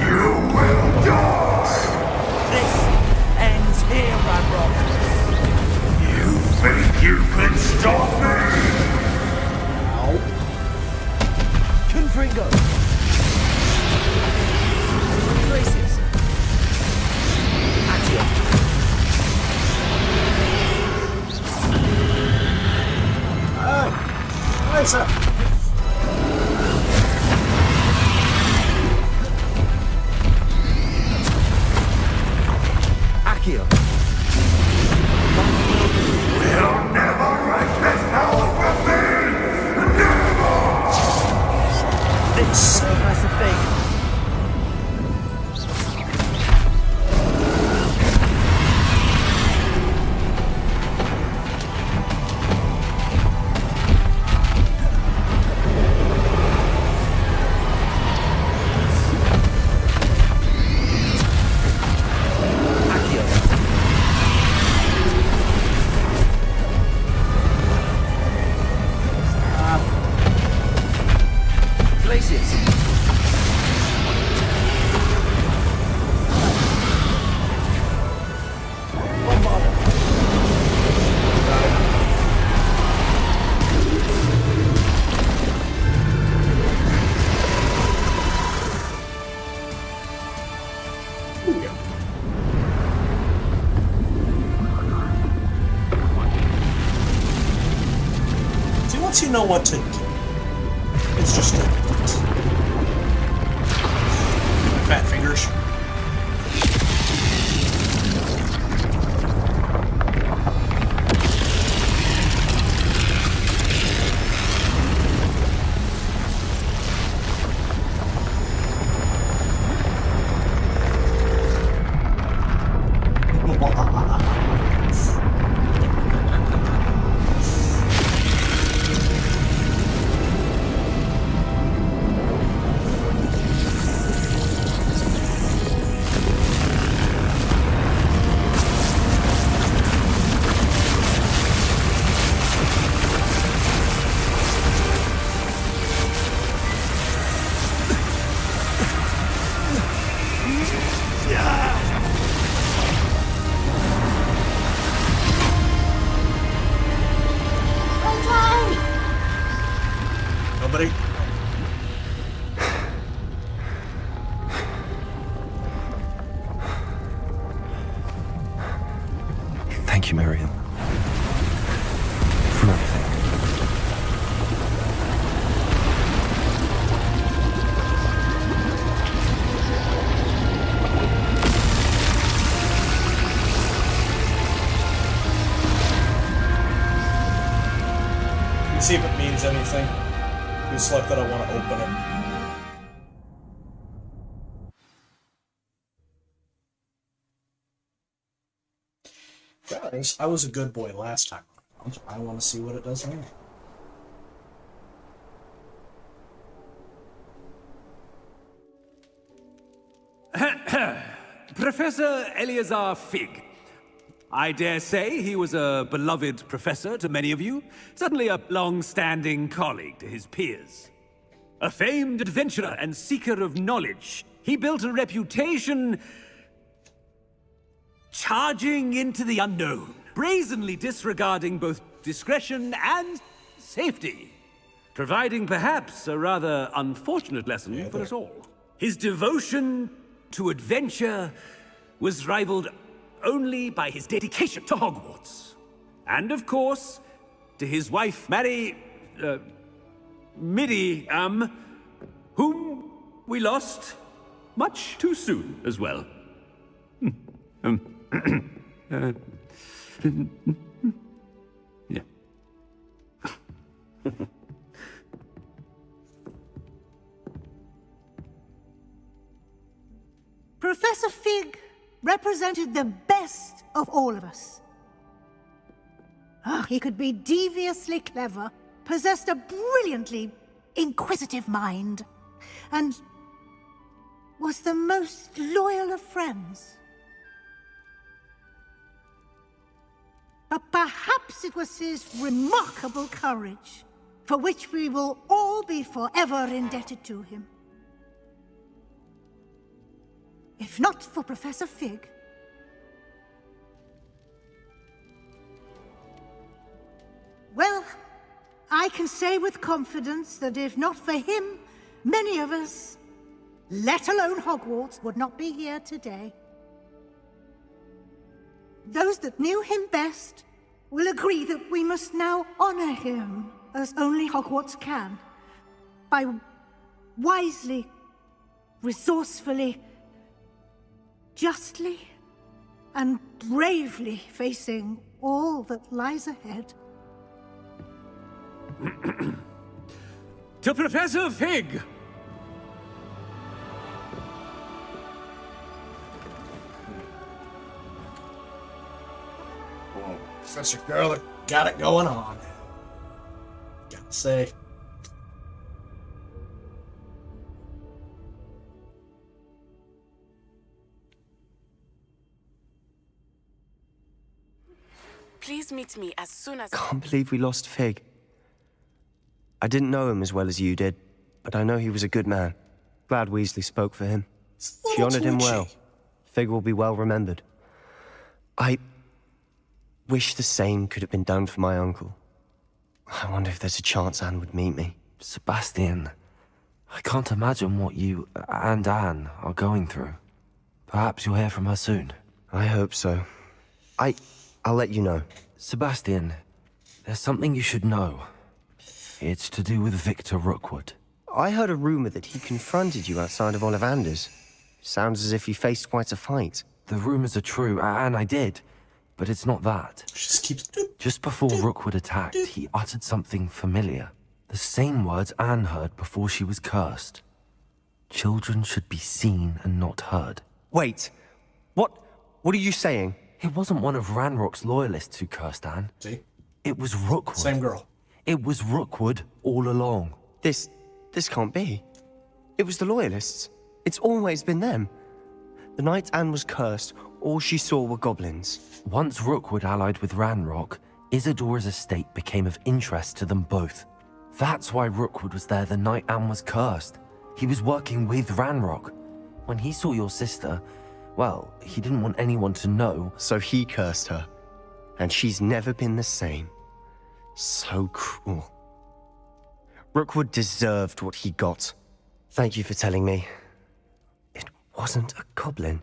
You will die. This ends here, Ranrock. You think you can stop me? Confringo. Places. Akio. Nice up. Akio. We'll never wreck this house with me! Never! This is a thing. Places. Bombarder. See, once you know what to do, it's just a fat fingers. Thank you, Miriam. For everything. See if it means anything. You select that I want to open it. Guys, I was a good boy last time around. I want to see what it does now. Professor Eleazar Fig. I dare say he was a beloved professor to many of you, certainly a long-standing colleague to his peers. A famed adventurer and seeker of knowledge, he built a reputation charging into the unknown, brazenly disregarding both discretion and safety, providing perhaps a rather unfortunate lesson for us all. His devotion to adventure was rivaled only by his dedication to Hogwarts. And of course, to his wife, Miriam, whom we lost much too soon as well. Yeah. Professor Fig represented the best of all of us. He could be deviously clever, possessed a brilliantly inquisitive mind, and was the most loyal of friends. But perhaps it was his remarkable courage, for which we will all be forever indebted to him. If not for Professor Fig, well, I can say with confidence that if not for him, many of us, let alone Hogwarts, would not be here today. Those that knew him best will agree that we must now honor him as only Hogwarts can, by wisely, resourcefully, justly and bravely facing all that lies ahead. To Professor Fig! Oh, Professor Garlic got it going on. Gotta say. Please meet me as soon as... Can't believe we lost Fig. I didn't know him as well as you did, but I know he was a good man. Glad Weasley spoke for him. She honored him well. Fig will be well remembered. I wish the same could have been done for my uncle. I wonder if there's a chance Anne would meet me. Sebastian, I can't imagine what you and Anne are going through. Perhaps you'll hear from her soon. I hope so. I'll let you know. Sebastian, there's something you should know. It's to do with Victor Rookwood. I heard a rumor that he confronted you outside of Ollivander's. Sounds as if he faced quite a fight. The rumors are true, and I did. But it's not that. Just before Rookwood attacked, he uttered something familiar. The same words Anne heard before she was cursed. Children should be seen and not heard. Wait. What are you saying? It wasn't one of Ranrock's loyalists who cursed Anne. See? It was Rookwood. Same girl. It was Rookwood all along. This can't be. It was the Loyalists. It's always been them. The night Anne was cursed, all she saw were goblins. Once Rookwood allied with Ranrock, Isadora's estate became of interest to them both. That's why Rookwood was there the night Anne was cursed. He was working with Ranrock. When he saw your sister, well, he didn't want anyone to know. So he cursed her. And she's never been the same. So cruel. Rookwood deserved what he got. Thank you for telling me. It wasn't a goblin.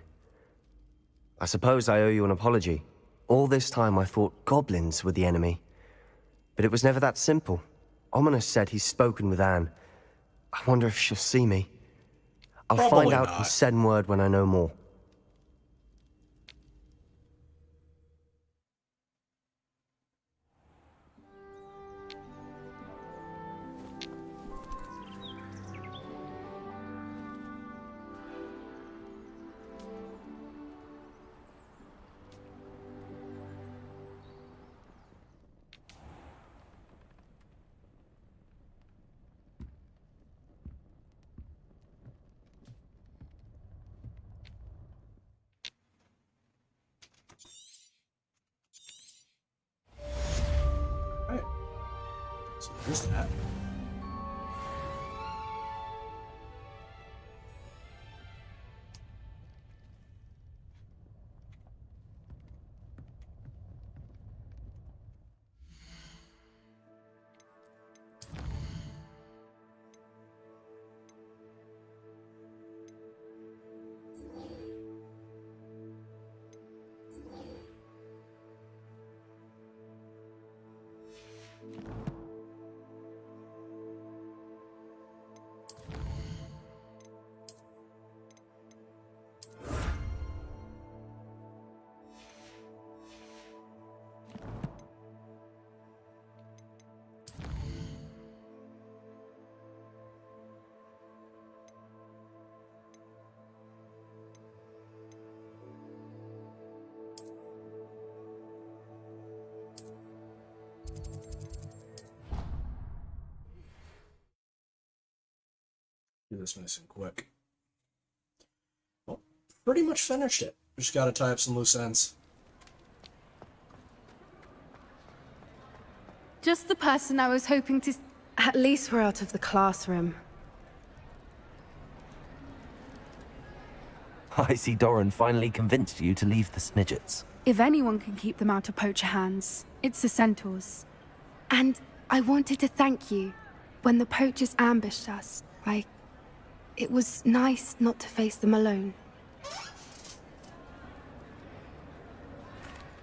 I suppose I owe you an apology. All this time I thought goblins were the enemy. But it was never that simple. Ominous said he's spoken with Anne. I wonder if she'll see me. I'll Probably find out not. and send word when I know more. Right. So there's that. Do this nice and quick. Well, pretty much finished it. Just gotta tie up some loose ends. Just the person I was hoping to... At least we're out of the classroom. I see Doran finally convinced you to leave the Snidgets. If anyone can keep them out of poacher hands, it's the centaurs. And I wanted to thank you. When the poachers ambushed us, it was nice not to face them alone.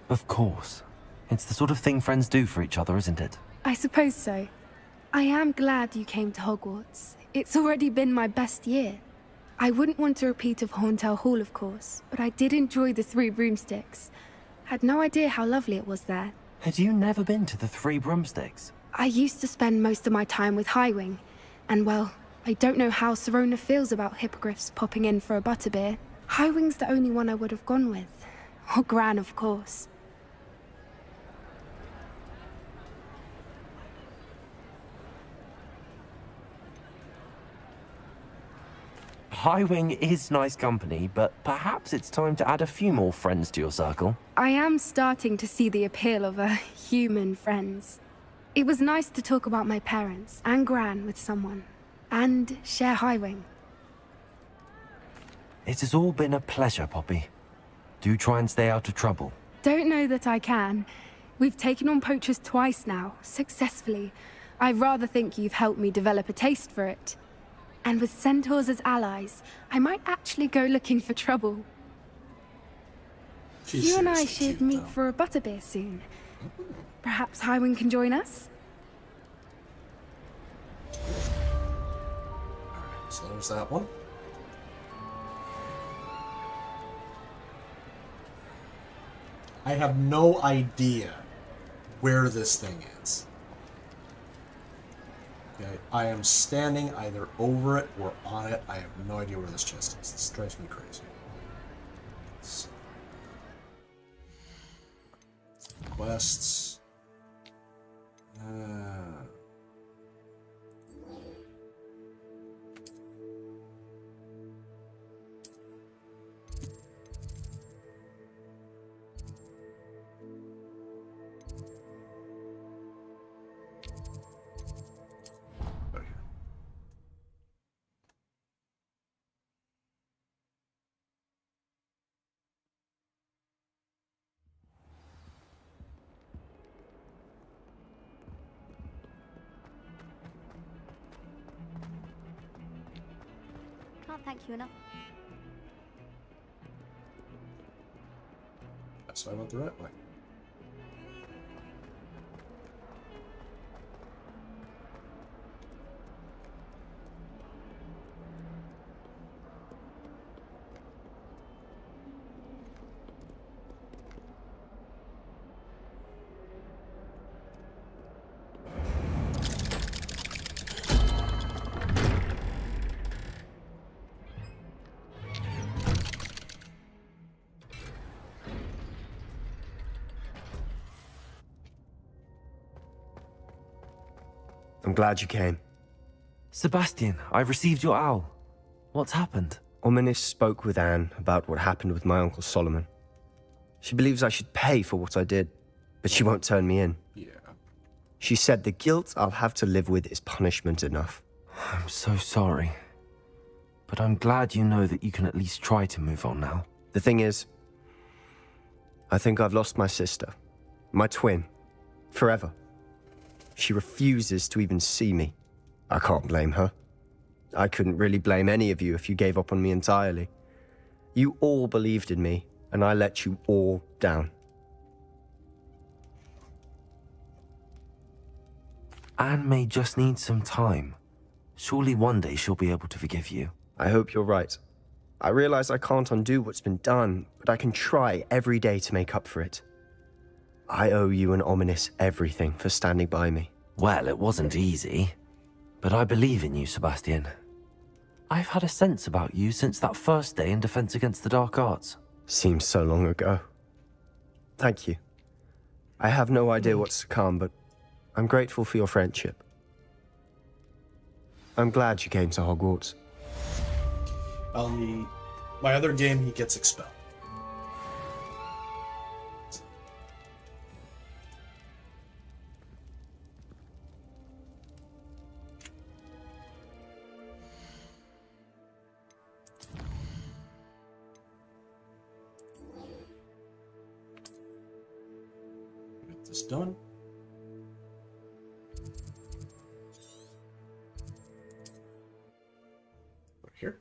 Of course. It's the sort of thing friends do for each other, isn't it? I suppose so. I am glad you came to Hogwarts. It's already been my best year. I wouldn't want a repeat of Horntail Hall, of course, but I did enjoy the Three Broomsticks. Had no idea how lovely it was there. Had you never been to the Three Broomsticks? I used to spend most of my time with Highwing, and well, I don't know how Serona feels about hippogriffs popping in for a butterbeer. Highwing's the only one I would have gone with. Or Gran, of course. Highwing is nice company, but perhaps it's time to add a few more friends to your circle. I am starting to see the appeal of human friends. It was nice to talk about my parents and Gran with someone, and share Highwing. It has all been a pleasure, Poppy. Do try and stay out of trouble. Don't know that I can. We've taken on poachers twice now, successfully. I rather think you've helped me develop a taste for it. And with centaurs as allies, I might actually go looking for trouble. You and I should meet for a butterbeer soon. Perhaps Highwing can join us? Alright, so there's that one. I have no idea where this thing is. Okay, I am standing either over it or on it. I have no idea where this chest is. This drives me crazy. Quests. Can't thank you enough. So I went the right way. I'm glad you came. Sebastian, I've received your owl. What's happened? Ominis spoke with Anne about what happened with my Uncle Solomon. She believes I should pay for what I did, but she won't turn me in. Yeah. She said the guilt I'll have to live with is punishment enough. I'm so sorry. But I'm glad you know that you can at least try to move on now. The thing is, I think I've lost my sister, my twin, forever. She refuses to even see me. I can't blame her. I couldn't really blame any of you if you gave up on me entirely. You all believed in me, and I let you all down. Anne may just need some time. Surely one day she'll be able to forgive you. I hope you're right. I realize I can't undo what's been done, but I can try every day to make up for it. I owe you and Ominis everything for standing by me. Well, it wasn't easy. But I believe in you, Sebastian. I've had a sense about you since that first day in Defense Against the Dark Arts. Seems so long ago. Thank you. I have no idea what's to come, but I'm grateful for your friendship. I'm glad you came to Hogwarts. My other game, he gets expelled. Get this done. Here.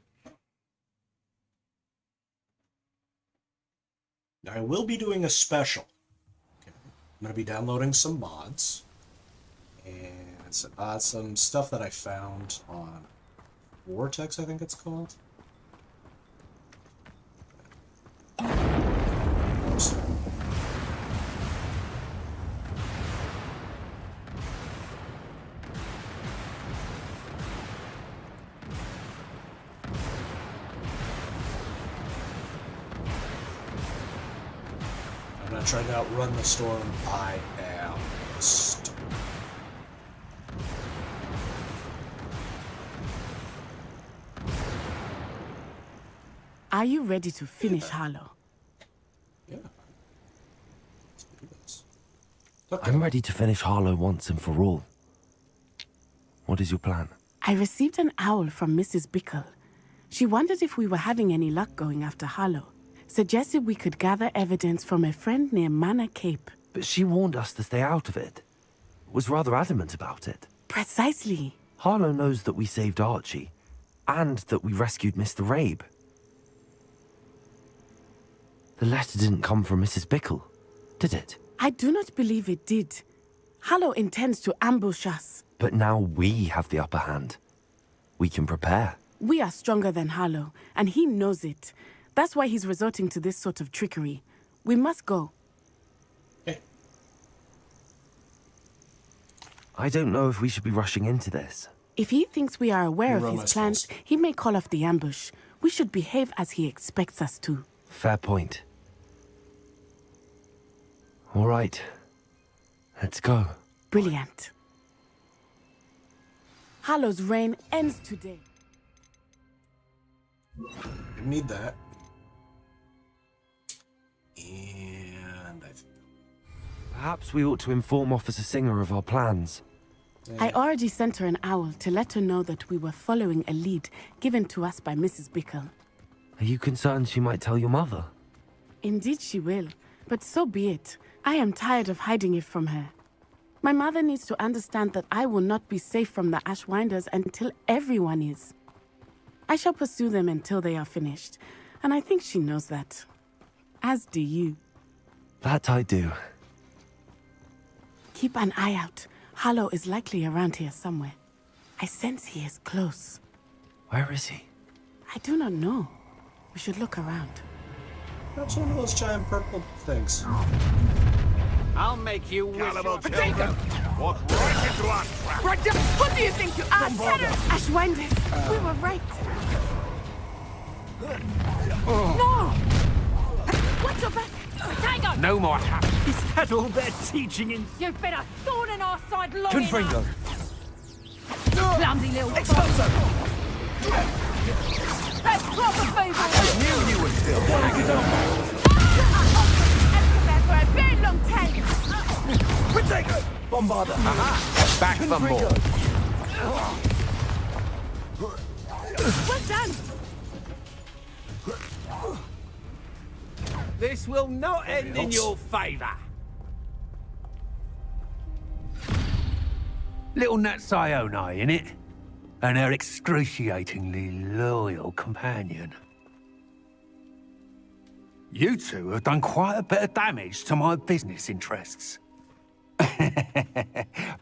Now, I will be doing a special. Okay. I'm going to be downloading some mods and some stuff that I found on Vortex, I think it's called. Oops. I'm not trying to outrun the storm. I am the storm. Are you ready to finish Harlow? Yeah. Let's do this. I'm ready to finish Harlow once and for all. What is your plan? I received an owl from Mrs. Bickle. She wondered if we were having any luck going after Harlow. Suggested we could gather evidence from a friend near Manor Cape. But she warned us to stay out of it. Was rather adamant about it. Precisely. Harlow knows that we saved Archie, and that we rescued Mr. Rabe. The letter didn't come from Mrs. Bickle, did it? I do not believe it did. Harlow intends to ambush us. But now we have the upper hand. We can prepare. We are stronger than Harlow, and he knows it. That's why he's resorting to this sort of trickery. We must go. Hey. I don't know if we should be rushing into this. If he thinks we are aware of his plans, he may call off the ambush. We should behave as he expects us to. Fair point. All right. Let's go. Brilliant. Harlow's reign ends today. Didn't need that. And I think... Perhaps we ought to inform Officer Singer of our plans. I already sent her an owl to let her know that we were following a lead given to us by Mrs. Bickle. Are you concerned she might tell your mother? Indeed she will, but so be it. I am tired of hiding it from her. My mother needs to understand that I will not be safe from the Ashwinders until everyone is. I shall pursue them until they are finished, and I think she knows that. As do you. That I do. Keep an eye out. Harlow is likely around here somewhere. I sense he is close. Where is he? I do not know. We should look around. That's one of those giant purple things. I'll make you wish Cannibal you... children! Walk right into our trap! What do you think you are? Ashwinders! We were right. No! Watch your back! Tiger! No more happy. Is that all they're teaching in... You've been a thorn in our side long Confringo. enough! Clumsy little Expulso! That's proper favor! I knew you would still hang it on. For a very long time! Protego! Bombarder! Aha! Back for more. Well done! This will not end in your favor. Little Natsione, innit? And her excruciatingly loyal companion. You two have done quite a bit of damage to my business interests.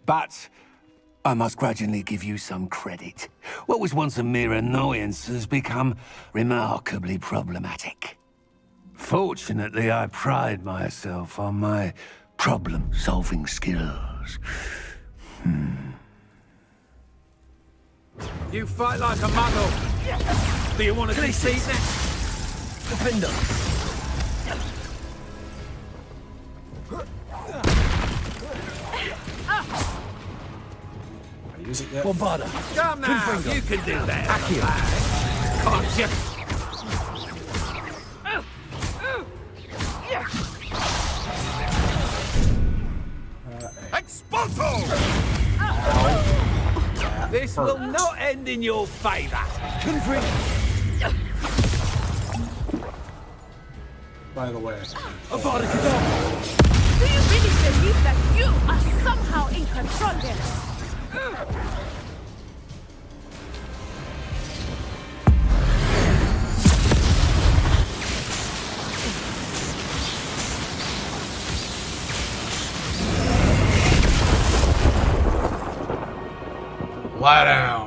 But I must grudgingly give you some credit. What was once a mere annoyance has become remarkably problematic. Fortunately, I pride myself on my problem-solving skills. You fight like a muggle. Do you want to concede next? Defender! Use it yet? Bombarder! Come now, you can do that. Can't you? Expulso! This will not end in your favor. Confring! By the way. Avada Kedavra! Do you really believe that you are somehow in control here? Lie down.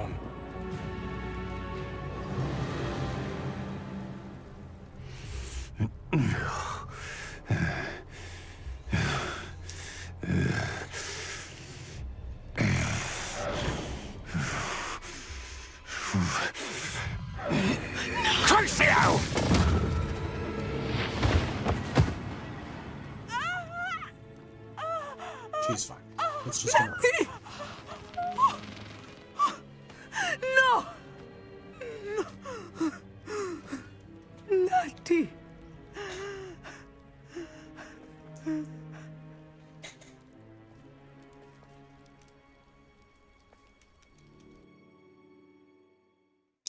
Crucio! She's fine. Let's just get her. No! Natty!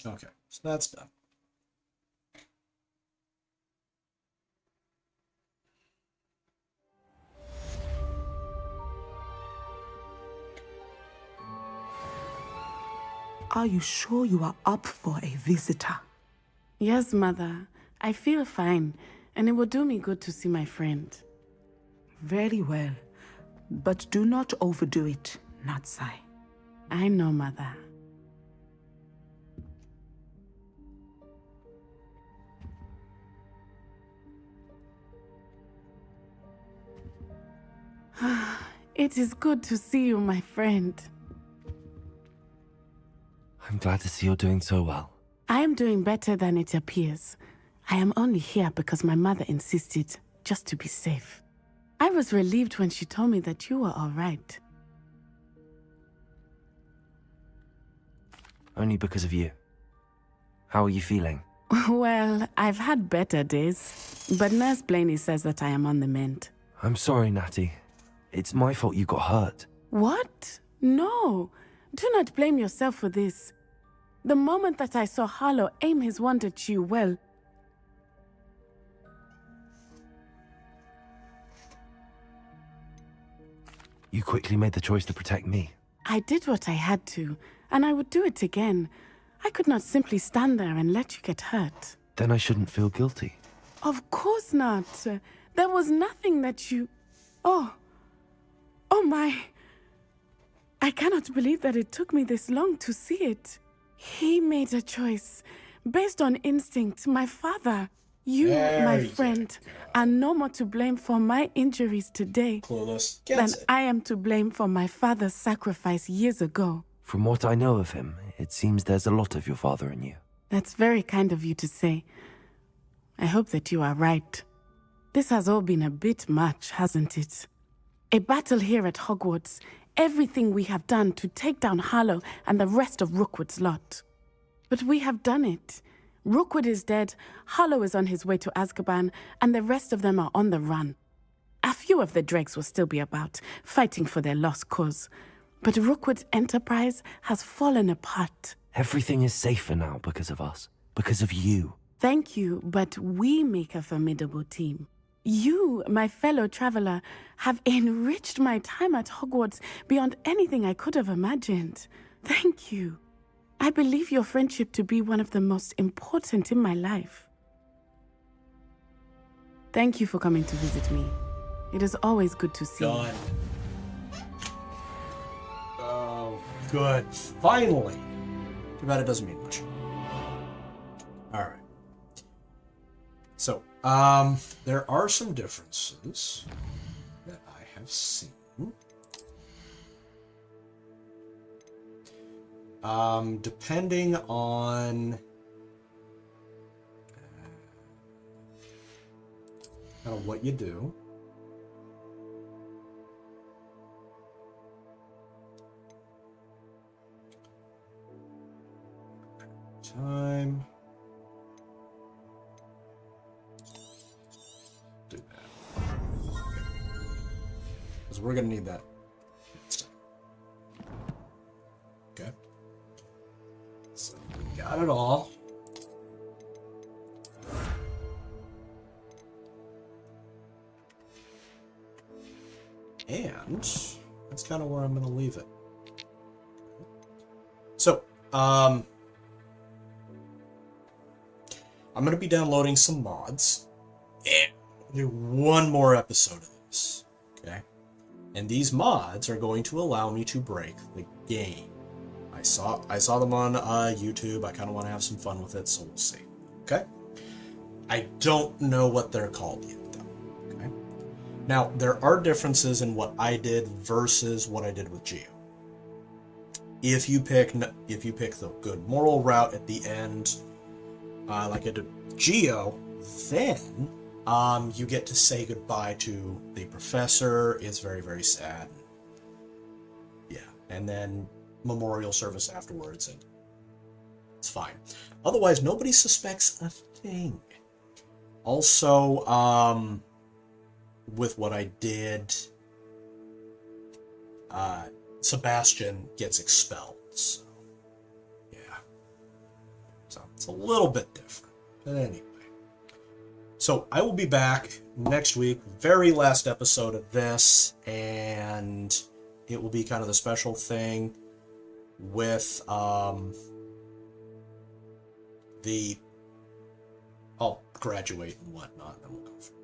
Okay, so that's done. Are you sure you are up for a visitor? Yes, Mother. I feel fine, and it will do me good to see my friend. Very well. But do not overdo it, Natsai. I know, Mother. It is good to see you, my friend. I'm glad to see you're doing so well. I am doing better than it appears. I am only here because my mother insisted, just to be safe. I was relieved when she told me that you were all right. Only because of you. How are you feeling? Well, I've had better days, but Nurse Blaney says that I am on the mend. I'm sorry, Natty. It's my fault you got hurt. What? No. Do not blame yourself for this. The moment that I saw Harlow aim his wand at you, well... You quickly made the choice to protect me. I did what I had to, and I would do it again. I could not simply stand there and let you get hurt. Then I shouldn't feel guilty. Of course not. There was nothing that you... Oh my... I cannot believe that it took me this long to see it. He made a choice based on instinct. My father, you, my friend, are no more to blame for my injuries today than I am to blame for my father's sacrifice years ago. From what I know of him, it seems there's a lot of your father in you. That's very kind of you to say. I hope that you are right. This has all been a bit much, hasn't it? A battle here at Hogwarts, everything we have done to take down Harlow and the rest of Rookwood's lot. But we have done it. Rookwood is dead, Harlow is on his way to Azkaban, and the rest of them are on the run. A few of the dregs will still be about, fighting for their lost cause. But Rookwood's enterprise has fallen apart. Everything is safer now because of us, because of you. Thank you, but we make a formidable team. You, my fellow traveler, have enriched my time at Hogwarts beyond anything I could have imagined. Thank you. I believe your friendship to be one of the most important in my life. Thank you for coming to visit me. It is always good to see you. Oh, good. Finally. Too bad it doesn't mean much. Alright. So, there are some differences that I have seen. Depending on kind of what you do. Time. Do that. Because we're going to need that next time. Okay. So we got it all. And that's kind of where I'm going to leave it. So, I'm going to be downloading some mods and do one more episode of this, okay? And these mods are going to allow me to break the game. I saw them on YouTube. I kind of want to have some fun with it, so we'll see, okay? I don't know what they're called yet, though, okay? Now, there are differences in what I did versus what I did with Geo. If you pick the good moral route at the end, like I did Geo, then you get to say goodbye to the professor. It's very, very sad. Yeah, and then memorial service afterwards, and it's fine. Otherwise, nobody suspects a thing. Also, with what I did, Sebastian gets expelled. So, yeah. So it's a little bit different. But anyway. So I will be back next week. Very last episode of this. And it will be kind of the special thing with I'll graduate and whatnot, and then we'll go from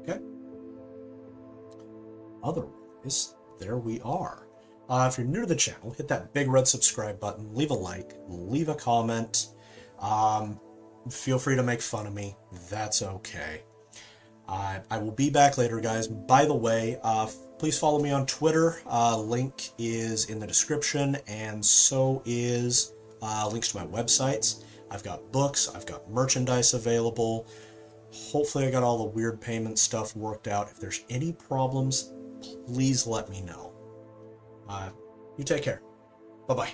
there. Okay? Otherwise, there we are. If you're new to the channel, hit that big red subscribe button, leave a like, leave a comment. Feel free to make fun of me. That's okay. I will be back later, guys. By the way, please follow me on Twitter. Link is in the description, and so is links to my websites. I've got books. I've got merchandise available. Hopefully I got all the weird payment stuff worked out. If there's any problems, please let me know. You take care. Bye-bye.